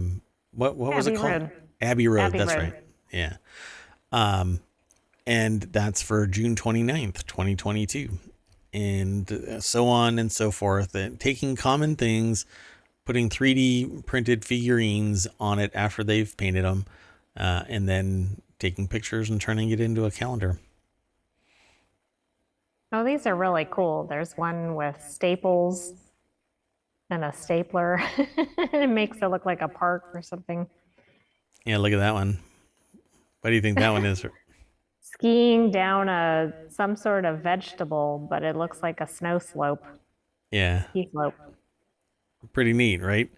Speaker 1: what was it called? Abbey Road. That's right. Yeah. And that's for June 29th, 2022, and so on and so forth. And taking common things, putting 3D printed figurines on it after they've painted them, and then taking pictures and turning it into a calendar.
Speaker 2: Oh, these are really cool. There's one with staples and a stapler. It makes it look like a park or something.
Speaker 1: Yeah, look at that one. What do you think that one is?
Speaker 2: Skiing down some sort of vegetable, but it looks like a snow slope.
Speaker 1: Yeah.
Speaker 2: Ski slope.
Speaker 1: Pretty neat, right?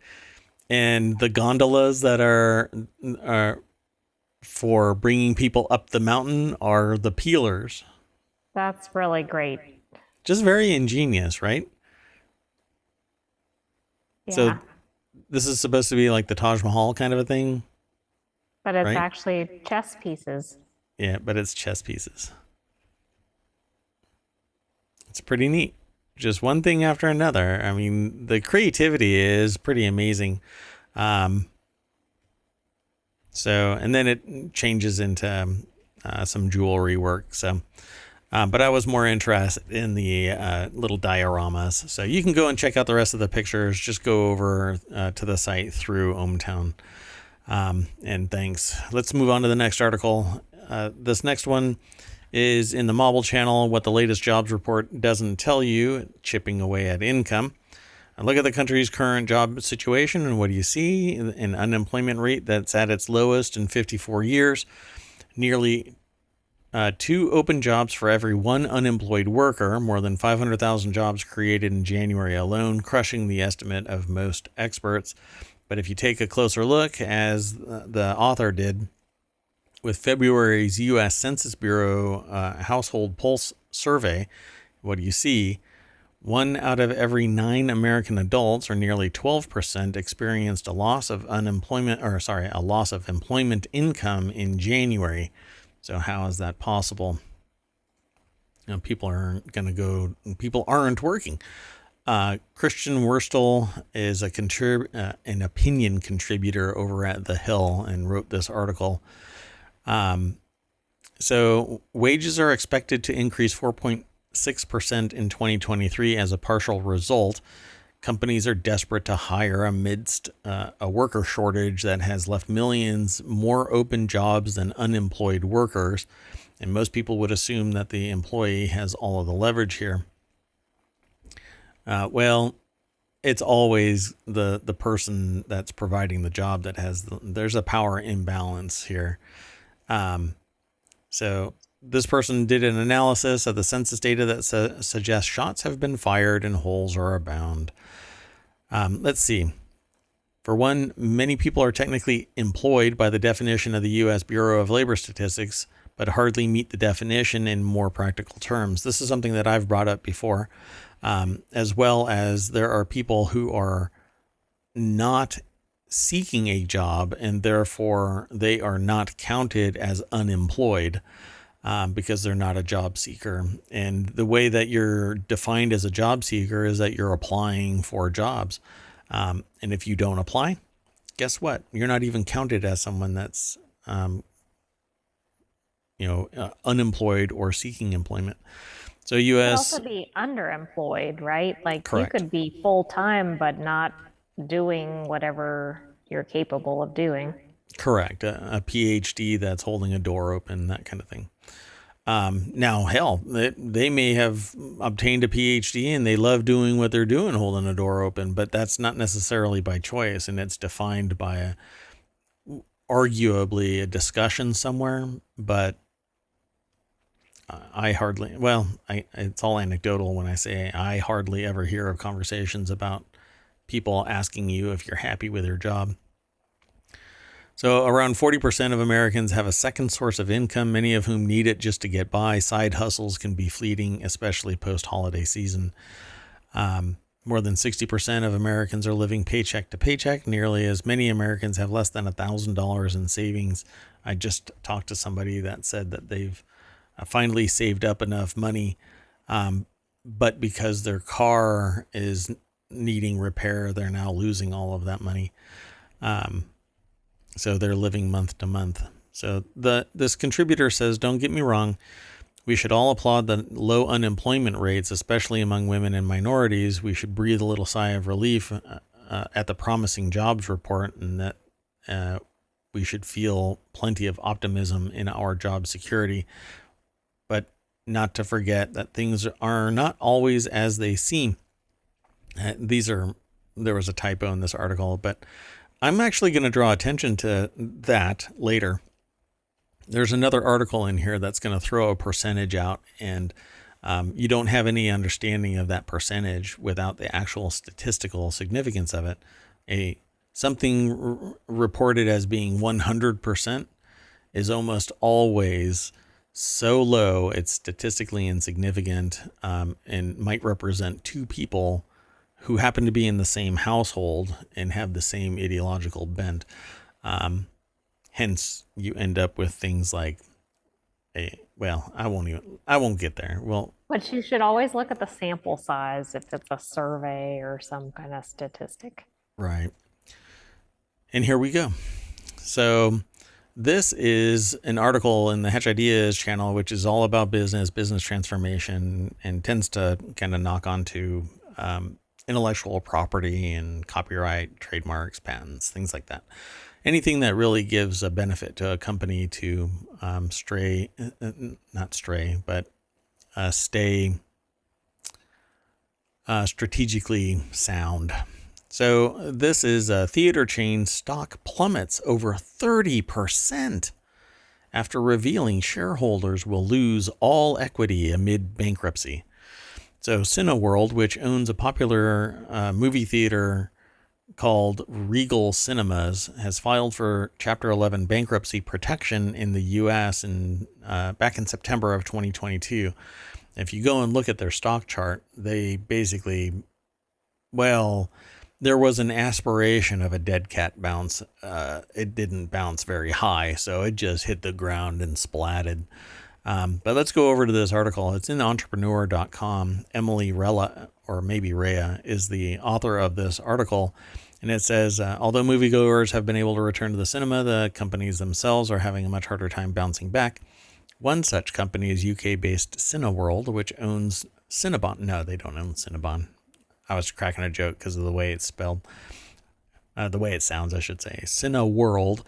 Speaker 1: And the gondolas that are for bringing people up the mountain are the peelers.
Speaker 2: That's really great.
Speaker 1: Just very ingenious, right?
Speaker 2: Yeah.
Speaker 1: So this is supposed to be like the Taj Mahal kind of a thing.
Speaker 2: But it's
Speaker 1: right?
Speaker 2: actually chess pieces.
Speaker 1: Yeah, but it's chess pieces. It's pretty neat. Just one thing after another. I mean, the creativity is pretty amazing. So, and then it changes into some jewelry work. So, But I was more interested in the little dioramas. So you can go and check out the rest of the pictures. Just go over to the site through ohmTown. And thanks. Let's move on to the next article. This next one is in the Mobile Channel, What the Latest Jobs Report Doesn't Tell You, Chipping Away at Income. Look at the country's current job situation, and what do you see? An unemployment rate that's at its lowest in 54 years. Nearly 2 open jobs for every 1 unemployed worker, more than 500,000 jobs created in January alone, crushing the estimate of most experts. But if you take a closer look, as the author did, with February's U.S. Census Bureau Household Pulse Survey, what do you see? 1 out of every 9 American adults, or nearly 12%, experienced a loss of employment income in January. So how is that possible? People aren't working. Christian Wurstel is an opinion contributor over at The Hill and wrote this article. So wages are expected to increase 4.6% in 2023 as a partial result. Companies are desperate to hire amidst a worker shortage that has left millions more open jobs than unemployed workers. And most people would assume that the employee has all of the leverage here. Well, it's always the person that's providing the job that there's a power imbalance here. So this person did an analysis of the census data that suggests shots have been fired and holes are abound. Let's see. For one, many people are technically employed by the definition of the U.S. Bureau of Labor Statistics, but hardly meet the definition in more practical terms. This is something that I've brought up before, as well as there are people who are not seeking a job and therefore they are not counted as unemployed because they're not a job seeker. And the way that you're defined as a job seeker is that you're applying for jobs. And if you don't apply, guess what? You're not even counted as someone that's, unemployed or seeking employment. So
Speaker 2: You could
Speaker 1: U.S.
Speaker 2: also be underemployed, right? Like you
Speaker 1: Correct.
Speaker 2: could be full-time, but not doing whatever you're capable of doing.
Speaker 1: Correct. A PhD that's holding a door open, that kind of thing. Now, hell, they may have obtained a PhD and they love doing what they're doing, holding a door open, but that's not necessarily by choice, and it's defined by arguably a discussion somewhere. But it's all anecdotal when I say I hardly ever hear of conversations about people asking you if you're happy with your job. So around 40% of Americans have a second source of income, many of whom need it just to get by. Side hustles can be fleeting, especially post-holiday season. More than 60% of Americans are living paycheck to paycheck. Nearly as many Americans have less than $1,000 in savings. I just talked to somebody that said that they've finally saved up enough money, but because their car is needing repair, they're now losing all of that money. So they're living month to month. So this contributor says, don't get me wrong, we should all applaud the low unemployment rates, especially among women and minorities. We should breathe a little sigh of relief at the promising jobs report, and that we should feel plenty of optimism in our job security. But not to forget that things are not always as they seem. There was a typo in this article, but I'm actually going to draw attention to that later. There's another article in here that's going to throw a percentage out, and you don't have any understanding of that percentage without the actual statistical significance of it. Something reported as being 100% is almost always so low it's statistically insignificant, and might represent 2 people who happen to be in the same household and have the same ideological bent. Hence, you end up with things like I won't get there. Well,
Speaker 2: But you should always look at the sample size if it's a survey or some kind of statistic.
Speaker 1: right. And here we go. So This is an article in the Hatch Ideas channel, which is all about business transformation, and tends to kind of knock onto intellectual property and copyright, trademarks, patents, things like that. Anything that really gives a benefit to a company to not stray, but stay strategically sound. So this is a theater chain stock plummets over 30% after revealing shareholders will lose all equity amid bankruptcy. So Cineworld, which owns a popular movie theater called Regal Cinemas, has filed for Chapter 11 bankruptcy protection in the U.S. Back in September of 2022. If you go and look at their stock chart, they basically, well, there was an aspiration of a dead cat bounce. It didn't bounce very high, so it just hit the ground and splatted. But let's go over to this article. It's in entrepreneur.com. Emily Rella, or maybe Rhea, is the author of this article. And it says, although moviegoers have been able to return to the cinema, the companies themselves are having a much harder time bouncing back. One such company is UK-based Cineworld, which owns Cinnabon. No, they don't own Cinnabon. I was cracking a joke because of the way it's spelled. The way it sounds, I should say. Cineworld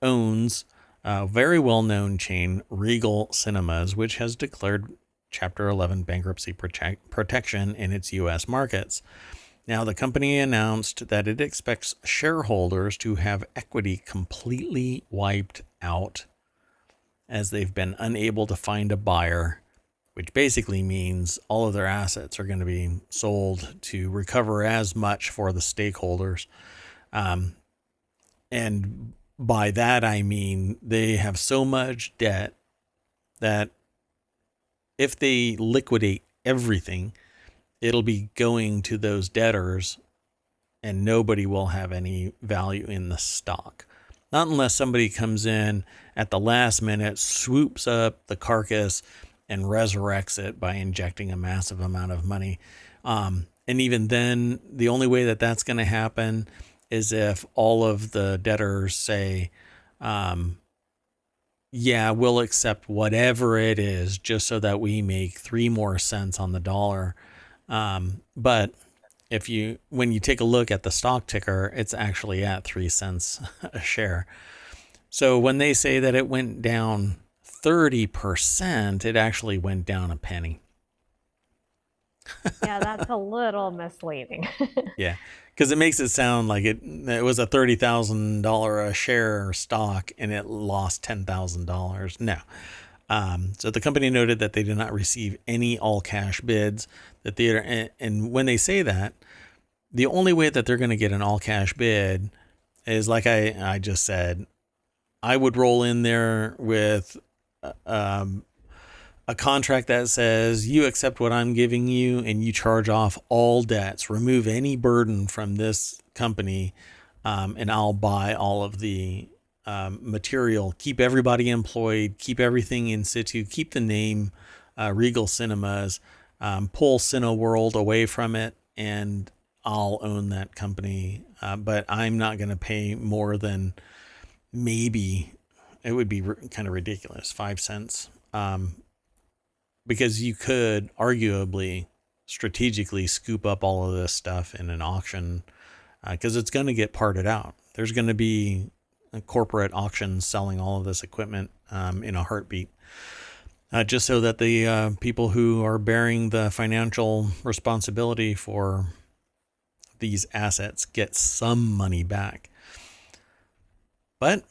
Speaker 1: owns a very well-known chain, Regal Cinemas, which has declared Chapter 11 bankruptcy protection in its U.S. markets. Now, the company announced that it expects shareholders to have equity completely wiped out as they've been unable to find a buyer, which basically means all of their assets are going to be sold to recover as much for the stakeholders. And by that, I mean they have so much debt that if they liquidate everything, it'll be going to those debtors and nobody will have any value in the stock. Not unless somebody comes in at the last minute, swoops up the carcass and resurrects it by injecting a massive amount of money. And even then, the only way that that's going to happen is if all of the debtors say, yeah, we'll accept whatever it is just so that we make 3 more cents on the dollar. But when you take a look at the stock ticker, it's actually at 3 cents a share. So when they say that it went down 30%, it actually went down a penny.
Speaker 2: Yeah, that's a little misleading.
Speaker 1: Yeah, because it makes it sound like it was a $30,000 a share stock and it lost $10,000. No. So the company noted that they did not receive any all cash bids. The theater, and when they say that, the only way that they're going to get an all cash bid is, like I just said, I would roll in there with a contract that says you accept what I'm giving you and you charge off all debts, remove any burden from this company, and I'll buy all of the material, keep everybody employed, keep everything in situ, keep the name Regal Cinemas, pull Cineworld away from it, and I'll own that company. But I'm not going to pay more than maybe, it would be kind of ridiculous, 5 cents. Because you could arguably strategically scoop up all of this stuff in an auction, because it's going to get parted out. There's going to be corporate auctions selling all of this equipment in a heartbeat, just so that the people who are bearing the financial responsibility for these assets get some money back. But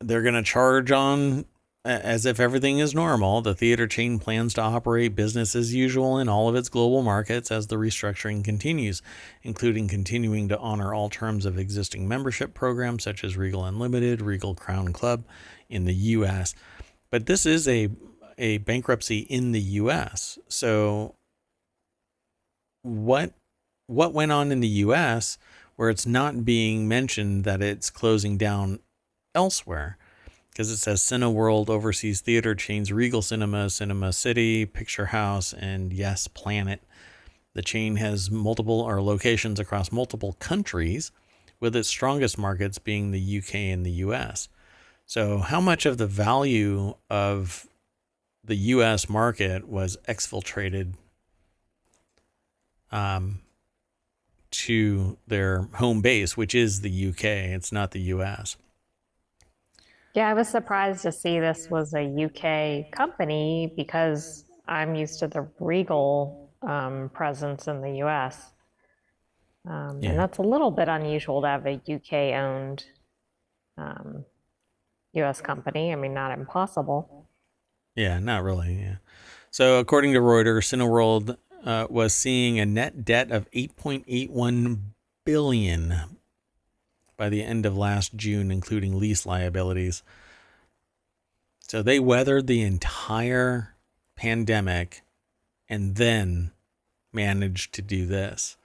Speaker 1: they're going to charge on as if everything is normal. The theater chain plans to operate business as usual in all of its global markets as the restructuring continues, including continuing to honor all terms of existing membership programs such as Regal Unlimited, Regal Crown Club in the U.S. But this is a bankruptcy in the U.S. So what went on in the U.S. where it's not being mentioned that it's closing down elsewhere? Because it says Cineworld oversees theater chains Regal Cinemas, Cinema City, Picture House, and Yes Planet. The chain has multiple locations across multiple countries, with its strongest markets being the UK and the US. So, how much of the value of the U.S. market was exfiltrated um, to their home base, which is the UK? It's not the U.S.
Speaker 2: Yeah, I was surprised to see this was a UK company because I'm used to the Regal presence in the US. And
Speaker 1: Yeah.
Speaker 2: that's a little bit unusual to have a UK owned um, US company. I mean, not impossible.
Speaker 1: Yeah, not really. Yeah. So, according to Reuters, Cineworld was seeing a net debt of 8.81 billion by the end of last June, including lease liabilities. So they weathered the entire pandemic and then managed to do this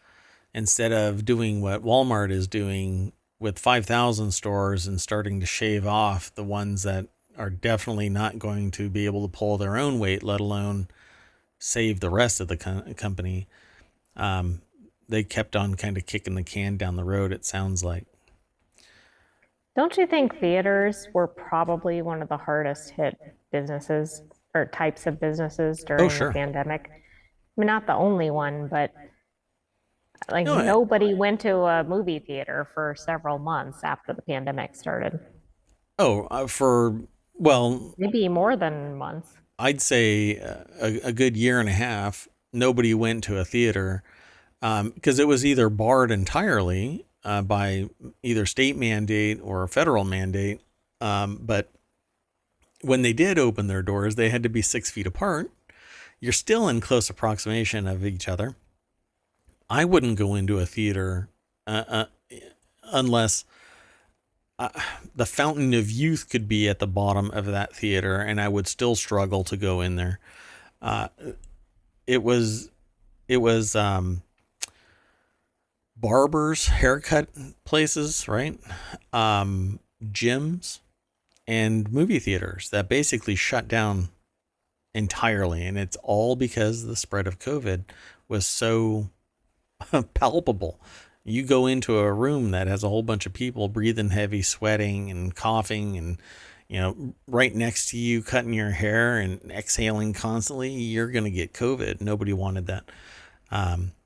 Speaker 1: instead of doing what Walmart is doing with 5,000 stores and starting to shave off the ones that are definitely not going to be able to pull their own weight, let alone save the rest of the company. Um, they kept on kind of kicking the can down the road, it sounds like.
Speaker 2: Don't you think theaters were probably one of the hardest hit businesses or types of businesses
Speaker 1: Oh,
Speaker 2: during the
Speaker 1: sure.
Speaker 2: pandemic? I mean, not the only one, but like
Speaker 1: No,
Speaker 2: nobody went to a movie theater for several months after the pandemic started.
Speaker 1: well,
Speaker 2: Maybe more than months.
Speaker 1: I'd say a good year and a half, nobody went to a theater because it was either barred entirely by either state mandate or federal mandate. But when they did open their doors, they had to be 6 feet apart. You're still in close approximation of each other. I wouldn't go into a theater uh, uh, unless uh, the fountain of youth could be at the bottom of that theater, and I would still struggle to go in there. Uh, it was barbers, haircut places, right? Gyms and movie theaters that basically shut down entirely, and it's all because the spread of COVID was so palpable. You go into a room that has a whole bunch of people breathing heavy, sweating and coughing, and right next to you cutting your hair and exhaling constantly, you're going to get COVID. Nobody wanted that.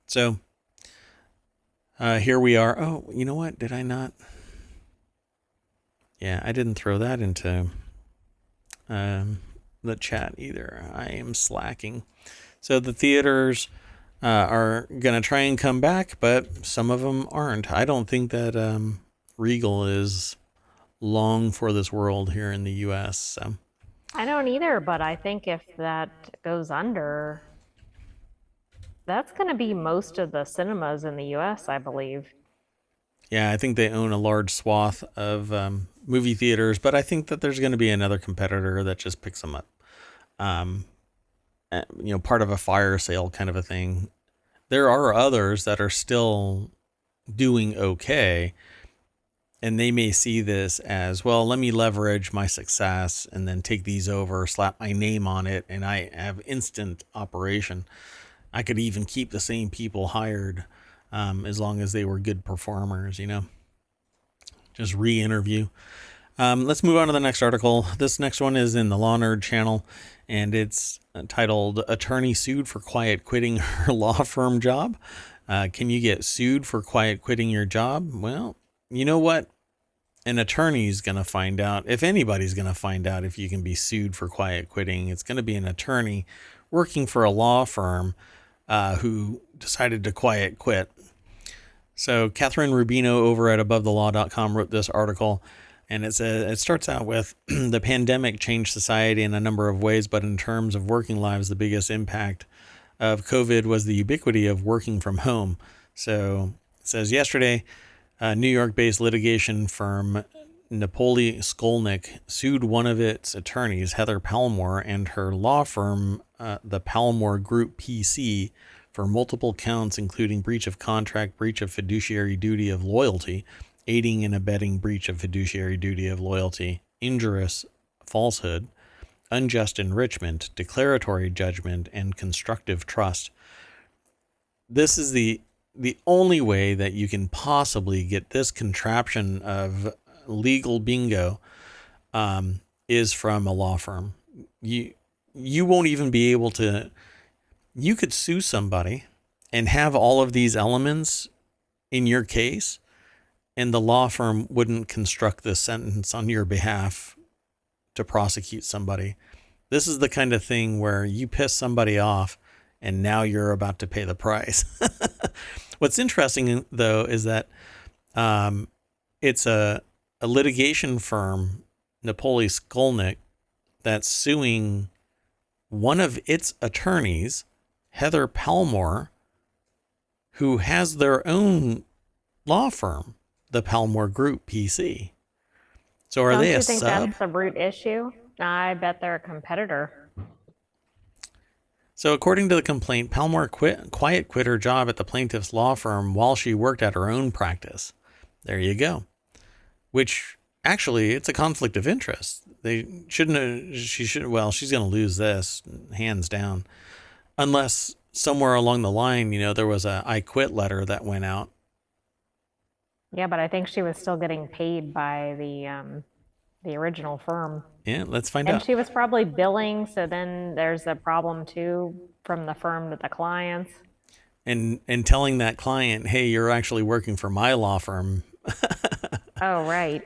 Speaker 1: So here we are. Oh, you know what? Did I not? Yeah, I didn't throw that into the chat either. I am slacking. So the theaters are going to try and come back, but some of them aren't. I don't think that Regal is long for this world here in the U.S. So.
Speaker 2: I don't either, but I think if that goes under, that's going to be most of the cinemas in the US, I believe.
Speaker 1: Yeah, I think they own a large swath of movie theaters, but I think that there's going to be another competitor that just picks them up. Um, part of a fire sale kind of a thing. There are others that are still doing okay, and they may see this as, well, let me leverage my success and then take these over, slap my name on it, and I have instant operation. I could even keep the same people hired as long as they were good performers, just re-interview. Let's move on to the next article. This next one is in the Law Nerd channel, and it's titled "Attorney Sued for Quiet Quitting Her Law Firm Job." Can you get sued for quiet quitting your job? Well, you know what? An attorney's going to find out. If anybody's going to find out if you can be sued for quiet quitting, it's going to be an attorney working for a law firm who decided to quiet quit. So Catherine Rubino over at AboveTheLaw.com wrote this article, and it starts out with the pandemic changed society in a number of ways, but in terms of working lives, the biggest impact of COVID was the ubiquity of working from home. So it says yesterday, a New York-based litigation firm Napoli Skolnick sued one of its attorneys, Heather Palmore, and her law firm, the Palmore Group PC, for multiple counts, including breach of contract, breach of fiduciary duty of loyalty, aiding and abetting breach of fiduciary duty of loyalty, injurious falsehood, unjust enrichment, declaratory judgment, and constructive trust. This is the only way that you can possibly get this contraption of legal bingo is from a law firm. You you won't even be able to. You could sue somebody and have all of these elements in your case, and the law firm wouldn't construct this sentence on your behalf to prosecute somebody. This is the kind of thing where you piss somebody off and now you're about to pay the price. What's interesting, though, is that um, it's a litigation firm, Napoli Skolnick, that's suing one of its attorneys, Heather Palmore, who has their own law firm, the Palmore Group PC. So are
Speaker 2: Don't
Speaker 1: they a
Speaker 2: you think
Speaker 1: sub?
Speaker 2: that's the root issue? I bet they're a competitor.
Speaker 1: So according to the complaint, Palmore quiet quit her job at the plaintiff's law firm while she worked at her own practice. There you go. Which actually, it's a conflict of interest. They shouldn't have, she should, well, she's going to lose this hands down. Unless somewhere along the line, there was a I quit letter that went out.
Speaker 2: Yeah, but I think she was still getting paid by the original firm.
Speaker 1: Yeah, let's find
Speaker 2: And
Speaker 1: out.
Speaker 2: she was probably billing, so then there's a problem too from the firm to the clients.
Speaker 1: And telling that client, hey, you're actually working for my law firm.
Speaker 2: Oh, right.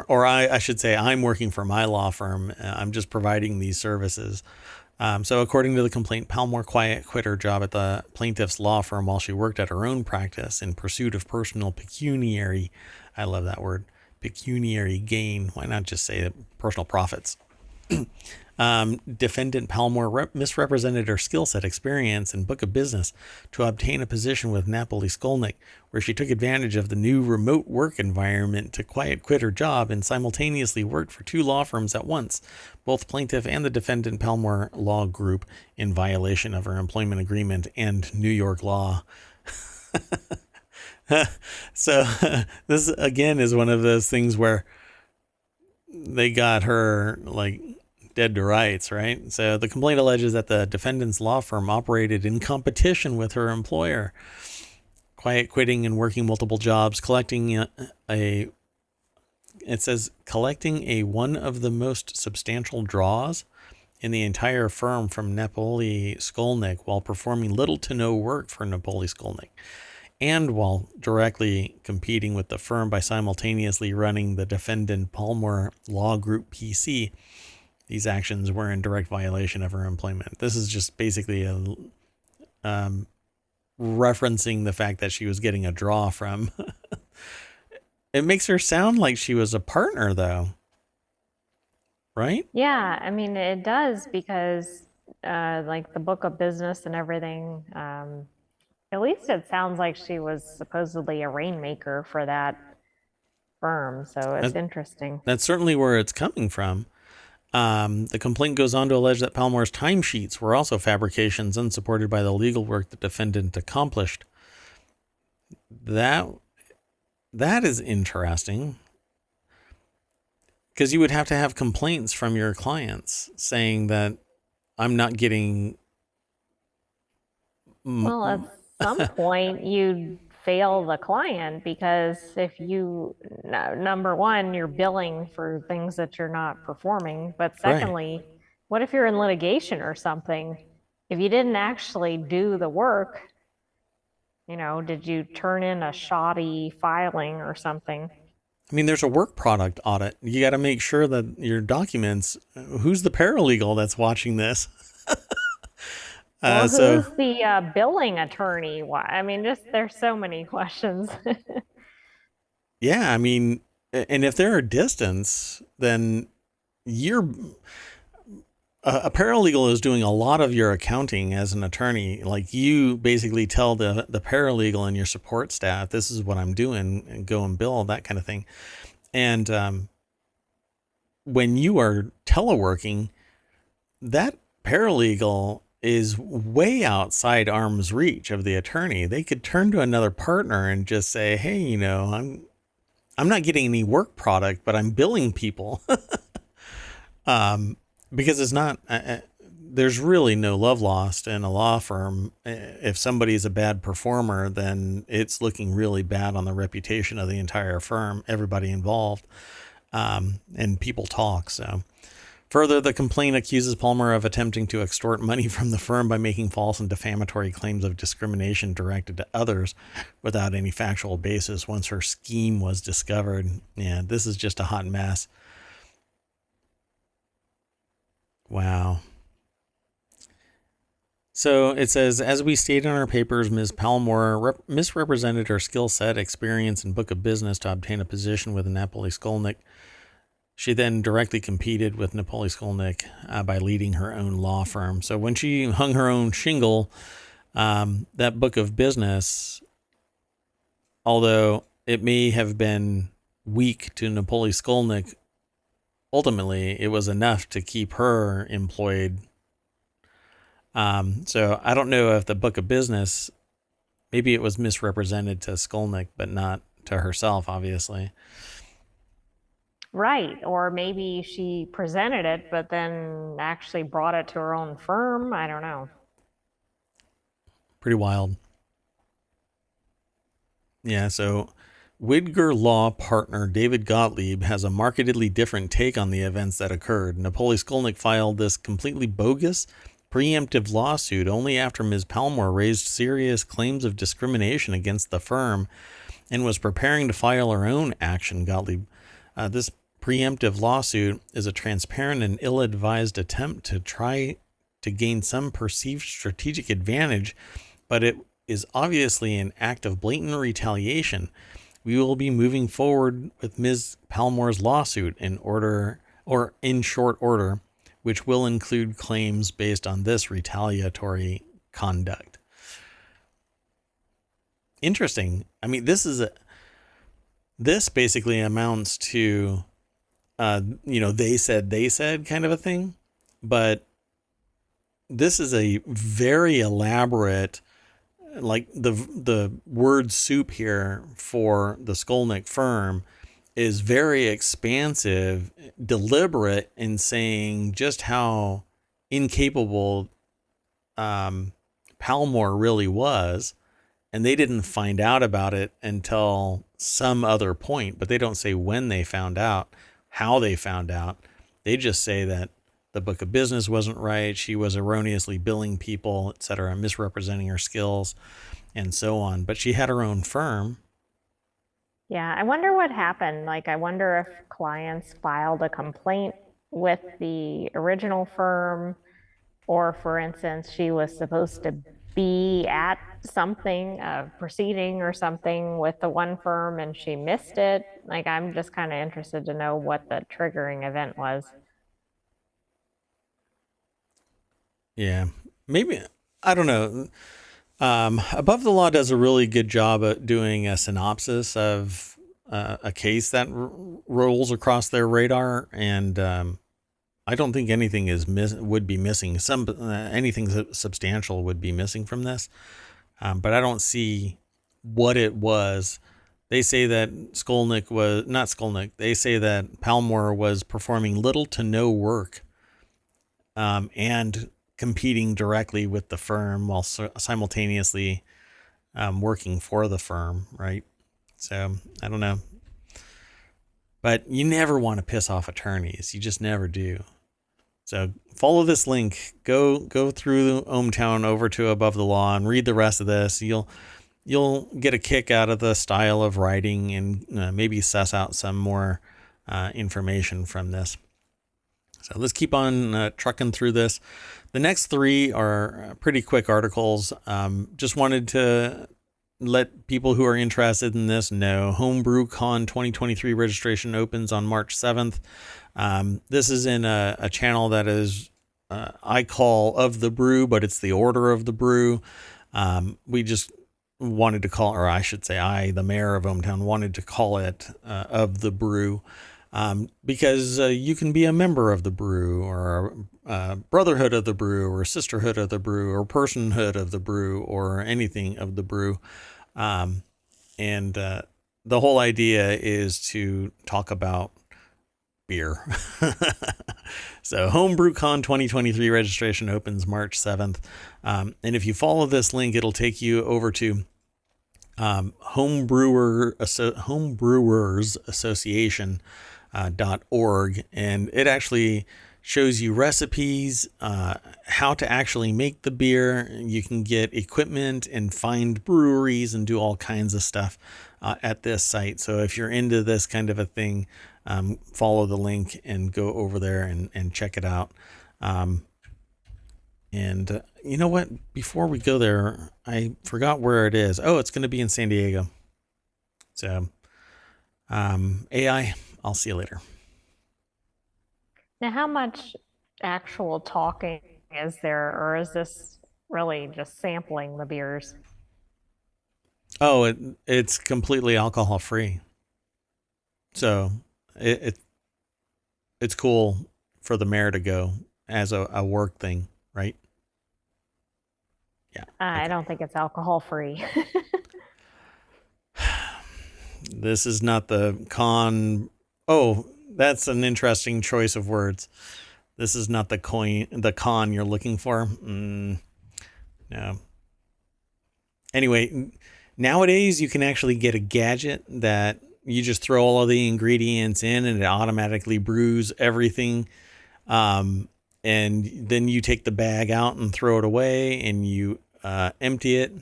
Speaker 1: Or I should say, I'm working for my law firm. I'm just providing these services. So according to the complaint, Palmore quiet quit her job at the plaintiff's law firm while she worked at her own practice in pursuit of personal pecuniary, I love that word, pecuniary gain. Why not just say personal profits? Defendant Palmore misrepresented her skill set, experience, and book of business to obtain a position with Napoli Skolnick, where she took advantage of the new remote work environment to quiet quit her job and simultaneously worked for two law firms at once, both plaintiff and the defendant Palmore Law Group, in violation of her employment agreement and New York law. So this again is one of those things where they got her like dead to rights, right? So the complaint alleges that the defendant's law firm operated in competition with her employer, quiet quitting and working multiple jobs, collecting a one of the most substantial draws in the entire firm from Napoli Skolnick while performing little to no work for Napoli Skolnick, and while directly competing with the firm by simultaneously running the defendant Palmore Law Group PC. These actions were in direct violation of her employment. This is just basically referencing the fact that she was getting a draw from. It makes her sound like she was a partner, though. Right?
Speaker 2: Yeah, I mean, it does because like the book of business and everything, at least it sounds like she was supposedly a rainmaker for that firm. So it's
Speaker 1: That,
Speaker 2: interesting.
Speaker 1: that's certainly where it's coming from. The complaint goes on to allege that Palmore's timesheets were also fabrications unsupported by the legal work the defendant accomplished. That is interesting, because you would have to have complaints from your clients saying that I'm not getting.
Speaker 2: Well, at some point, you'd fail the client because if you, number one, you're billing for things that you're not performing. But
Speaker 1: Right.
Speaker 2: secondly, what if you're in litigation or something? If you didn't actually do the work, did you turn in a shoddy filing or something?
Speaker 1: I mean, there's a work product audit. You got to make sure that your documents. Who's the paralegal that's watching this?
Speaker 2: Well,
Speaker 1: So
Speaker 2: who's the billing attorney? Why? I mean, just there's so many questions.
Speaker 1: yeah, I mean, and if they're a distance, then you're a paralegal is doing a lot of your accounting as an attorney. Like, you basically tell the paralegal and your support staff, this is what I'm doing, and go and bill, that kind of thing. And when you are teleworking, that paralegal is way outside arm's reach of the attorney. They could turn to another partner and just say, hey, I'm not getting any work product, but I'm billing people. Because it's not, there's really no love lost in a law firm. If somebody's a bad performer, then it's looking really bad on the reputation of the entire firm, everybody involved. and people talk. So further, the complaint accuses Palmer of attempting to extort money from the firm by making false and defamatory claims of discrimination directed to others without any factual basis once her scheme was discovered. Yeah, this is just a hot mess. Wow. So it says, as we stated in our papers, Ms. Palmore misrepresented her skill set, experience, and book of business to obtain a position with Napoli Skolnick. She then directly competed with Napoli Skolnick by leading her own law firm. So when she hung her own shingle, that book of business, although it may have been weak to Napoli Skolnick, ultimately it was enough to keep her employed. So I don't know if the book of business, maybe it was misrepresented to Skolnick, but not to herself, obviously.
Speaker 2: Right. Or maybe she presented it, but then actually brought it to her own firm. I don't know.
Speaker 1: Pretty wild. Yeah, so Widger Law partner David Gottlieb has a markedly different take on the events that occurred. Napoli Skolnick filed this completely bogus, preemptive lawsuit only after Ms. Palmore raised serious claims of discrimination against the firm and was preparing to file her own action, Gottlieb. This preemptive lawsuit is a transparent and ill-advised attempt to try to gain some perceived strategic advantage, but it is obviously an act of blatant retaliation. We will be moving forward with Ms. Palmore's lawsuit in short order, which will include claims based on this retaliatory conduct. Interesting. I mean, this basically amounts to, they said kind of a thing, but this is a very elaborate, like the word soup here for the Skolnick firm is very expansive, deliberate in saying just how incapable Palmore really was. And they didn't find out about it until some other point, but they don't say when they found out, how they found out. They just say that the book of business wasn't right. She was erroneously billing people, etc., misrepresenting her skills and so on. But she had her own firm.
Speaker 2: Yeah, I wonder what happened. Like, I wonder if clients filed a complaint with the original firm, or for instance, she was supposed to be at something, a proceeding or something with the one firm and she missed it. Like, I'm just kind of interested to know what the triggering event was.
Speaker 1: Yeah, maybe, I don't know. Above the Law does a really good job at doing a synopsis of a case that rolls across their radar, and I don't think anything would be missing. Anything substantial would be missing from this, but I don't see what it was. They say that Skolnick was not Skolnick. They say that Palmore was performing little to no work, and competing directly with the firm while simultaneously working for the firm, right? So I don't know, but you never want to piss off attorneys. You just never do. So follow this link. Go through ohmTown over to Above the Law and read the rest of this. You'll get a kick out of the style of writing and maybe suss out some more information from this. So let's keep on trucking through this. The next three are pretty quick articles. Just wanted to let people who are interested in this know HomebrewCon 2023 registration opens on March 7th. This is in a channel that is, I call Of the Brew, but it's the Order of the Brew. We just wanted to call, or I should say the mayor of ohmTown, wanted to call it Of the Brew. Because you can be a member of the brew, or a brotherhood of the brew, or sisterhood of the brew, or personhood of the brew, or anything of the brew. And the whole idea is to talk about beer. So HomebrewCon 2023 registration opens March 7th. And if you follow this link, it'll take you over to Homebrewers Association. .org, and it actually shows you recipes, how to actually make the beer. You can get equipment and find breweries and do all kinds of stuff at this site. So if you're into this kind of a thing, follow the link and go over there and check it out. And you know what? Before we go there, I forgot where it is. Oh, it's going to be in San Diego. So, AI, I'll see you later.
Speaker 2: Now, how much actual talking is there, or is this really just sampling the beers?
Speaker 1: Oh, it's completely alcohol free. So it it's cool for the mayor to go as a work thing, right? Yeah.
Speaker 2: I
Speaker 1: Okay.
Speaker 2: don't think it's alcohol free.
Speaker 1: This is not the con. Oh, that's an interesting choice of words. This is not the con you're looking for. No. Anyway, nowadays you can actually get a gadget that you just throw all of the ingredients in and it automatically brews everything. And then you take the bag out and throw it away and you empty it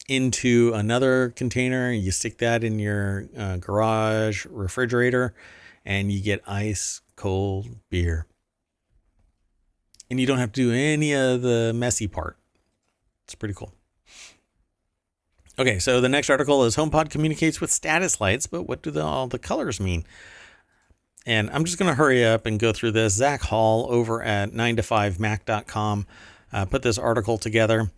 Speaker 1: into another container. You stick that in your garage refrigerator and you get ice cold beer. And you don't have to do any of the messy part. It's pretty cool. Okay, so the next article is HomePod communicates with status lights, but what do all the colors mean? And I'm just going to hurry up and go through this. Zach Hall over at 9to5mac.com put this article together,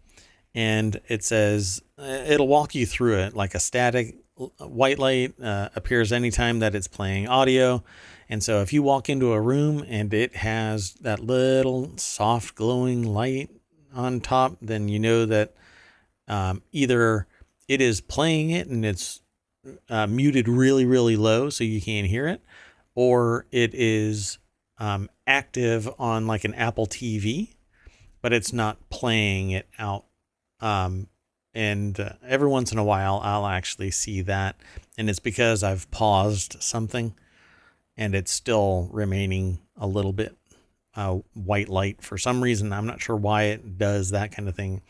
Speaker 1: and it says it'll walk you through it. Like a static white light appears anytime that it's playing audio. And so if you walk into a room and it has that little soft glowing light on top, then you know that either it is playing it and it's muted really, really low so you can't hear it, or it is active on like an Apple TV, but it's not playing it out. And every once in a while, I'll actually see that. And it's because I've paused something and it's still remaining a little bit white light for some reason. I'm not sure why it does that kind of thing.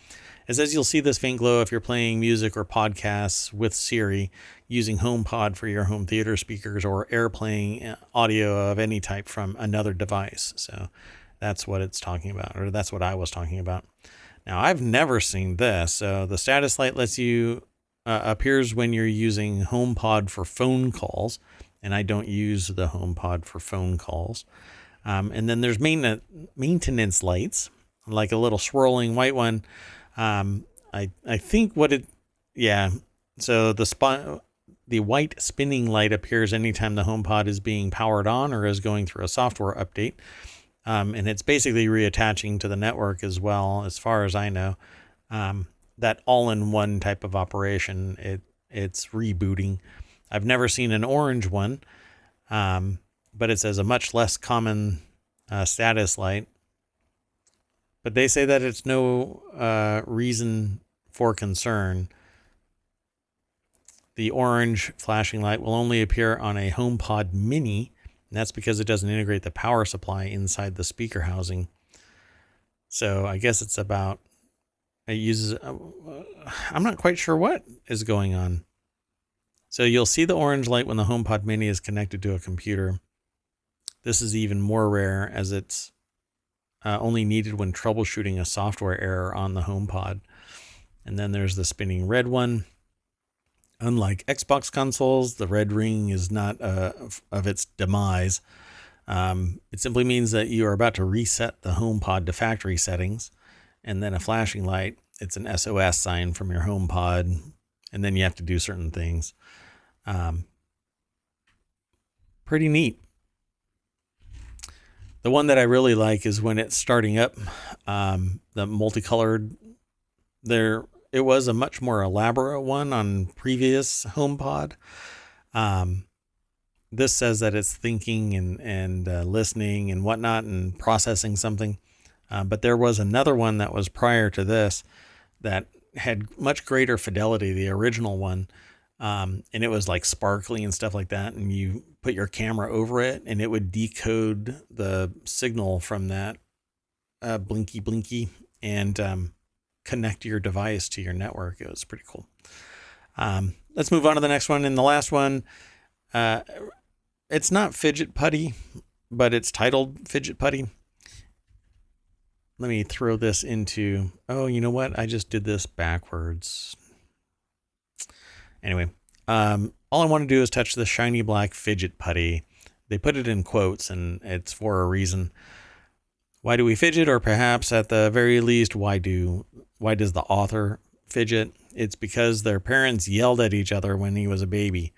Speaker 1: It says you'll see this faint glow if you're playing music or podcasts with Siri using HomePod for your home theater speakers or airplaying audio of any type from another device. So that's what it's talking about, or that's what I was talking about. Now, I've never seen this. So the status light lets you appears when you're using HomePod for phone calls, and I don't use the HomePod for phone calls. And then there's maintenance lights, like a little swirling white one. I think so the white spinning light appears anytime the HomePod is being powered on or is going through a software update. And it's basically reattaching to the network as well, as far as I know. That all-in-one type of operation, it's rebooting. I've never seen an orange one, but it says a much less common status light. But they say that it's no reason for concern. The orange flashing light will only appear on a HomePod Mini, and that's because it doesn't integrate the power supply inside the speaker housing. So I guess it's about, it uses, I'm not quite sure what is going on. So you'll see the orange light when the HomePod Mini is connected to a computer. This is even more rare as it's only needed when troubleshooting a software error on the HomePod. And then there's the spinning red one. Unlike Xbox consoles, the red ring is not of its demise. It simply means that you are about to reset the HomePod to factory settings. And then a flashing light, it's an SOS sign from your HomePod. And then you have to do certain things. Pretty neat. The one that I really like is when it's starting up, the multicolored. It was a much more elaborate one on previous HomePod. This says that it's thinking and listening and whatnot and processing something. But there was another one that was prior to this that had much greater fidelity, the original one. And it was like sparkly and stuff like that. And you put your camera over it, and it would decode the signal from that blinky blinky and connect your device to your network. It was pretty cool. Let's move on to the next one. And the last one, it's not fidget putty, but it's titled fidget putty. Let me throw this into, oh, you know what? I just did this backwards. Anyway, all I want to do is touch the shiny black fidget putty. They put it in quotes, and it's for a reason. Why do we fidget? Or perhaps at the very least, why does the author fidget? It's because their parents yelled at each other when he was a baby,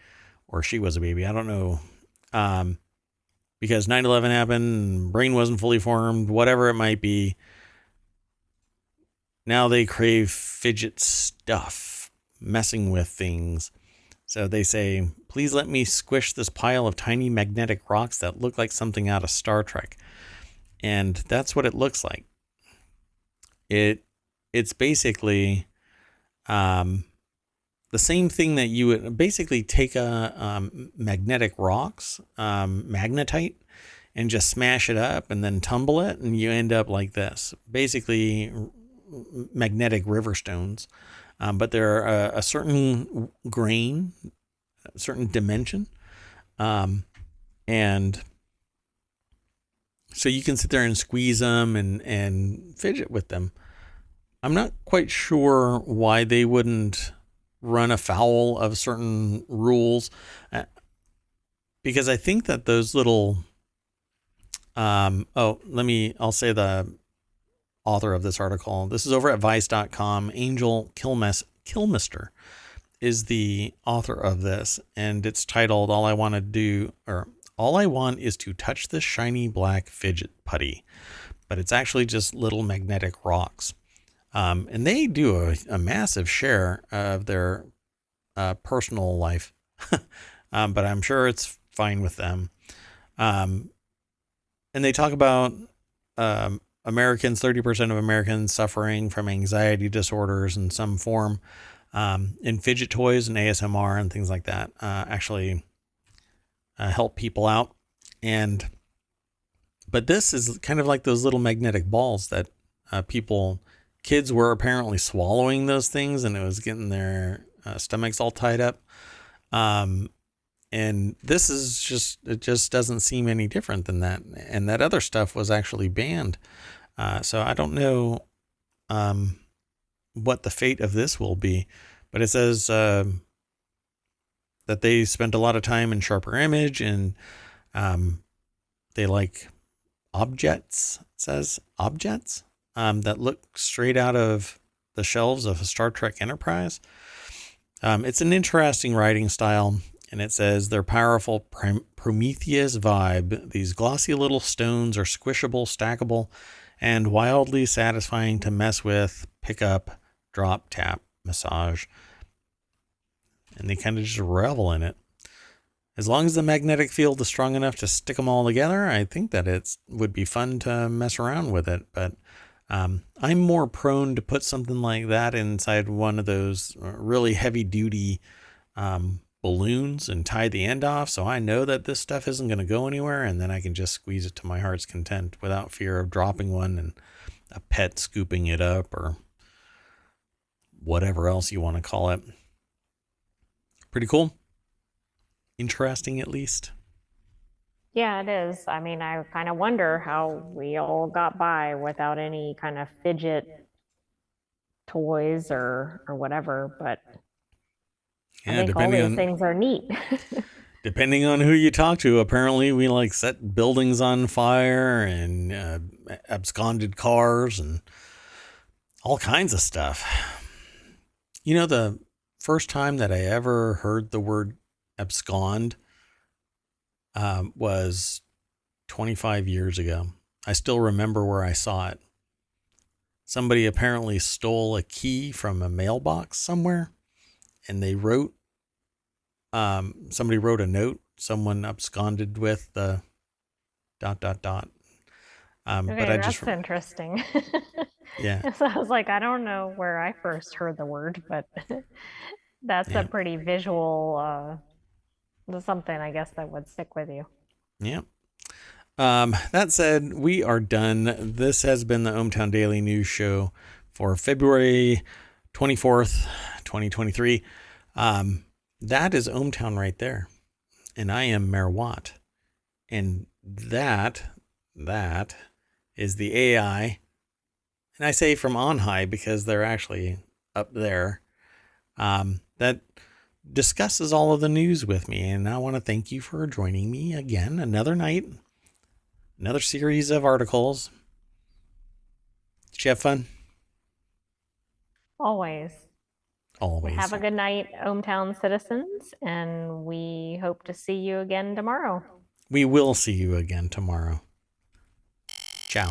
Speaker 1: or she was a baby. I don't know. Because 9/11 happened, brain wasn't fully formed, whatever it might be. Now they crave fidget stuff, messing with things. So they say, please let me squish this pile of tiny magnetic rocks that look like something out of Star Trek. And that's what it looks like. It's basically the same thing that you would basically take a magnetic rocks, magnetite, and just smash it up and then tumble it, and you end up like this. Basically, magnetic river stones, but they're a certain grain, a certain dimension, and so you can sit there and squeeze them and fidget with them. I'm not quite sure why they wouldn't run afoul of certain rules, because I think that those little I'll say the author of this article. This is over at vice.com. Angel Kilmister is the author of this, and it's titled All I Want is to touch this shiny black fidget putty. But it's actually just little magnetic rocks. And they do a massive share of their personal life. But I'm sure it's fine with them. And they talk about Americans, 30% of Americans suffering from anxiety disorders in some form, and fidget toys and ASMR and things like that actually help people out. But this is kind of like those little magnetic balls that kids were apparently swallowing those things, and it was getting their stomachs all tied up. And this is it just doesn't seem any different than that. And that other stuff was actually banned. So I don't know what the fate of this will be, but it says that they spent a lot of time in Sharper Image, and they like objects, it says objects that look straight out of the shelves of a Star Trek Enterprise. It's an interesting writing style. And it says their powerful Prometheus vibe. These glossy little stones are squishable, stackable, and wildly satisfying to mess with, pick up, drop, tap, massage. And they kind of just revel in it. As long as the magnetic field is strong enough to stick them all together, I think that it would be fun to mess around with it. But I'm more prone to put something like that inside one of those really heavy-duty balloons and tie the end off, so I know that this stuff isn't going to go anywhere, and then I can just squeeze it to my heart's content without fear of dropping one and a pet scooping it up or whatever else you want to call it. Pretty cool. Interesting, at least.
Speaker 2: Yeah, it is. I mean, I kind of wonder how we all got by without any kind of fidget toys or whatever, but I
Speaker 1: Yeah,
Speaker 2: think all these things are neat.
Speaker 1: depending on who you talk to, apparently we like set buildings on fire and absconded cars and all kinds of stuff. You know, the first time that I ever heard the word abscond was 25 years ago. I still remember where I saw it. Somebody apparently stole a key from a mailbox somewhere, and they wrote, somebody wrote a note, someone absconded with the ... Okay, but
Speaker 2: that's interesting.
Speaker 1: Yeah.
Speaker 2: So I was like, I don't know where I first heard the word, but That's a
Speaker 1: Yeah.
Speaker 2: pretty visual, something I guess that would stick with you.
Speaker 1: Yeah. That said, we are done. This has been the ohmTown Daily News Show for February 24th, 2023. That is ohmTown right there. And I am Mayor Watt. And that is the AI. And I say from on high because they're actually up there. That discusses all of the news with me. And I want to thank you for joining me again another night, another series of articles. Did you have fun?
Speaker 2: Always.
Speaker 1: Always.
Speaker 2: Have a good night, ohmTown citizens, and we hope to see you again tomorrow.
Speaker 1: We will see you again tomorrow. Ciao.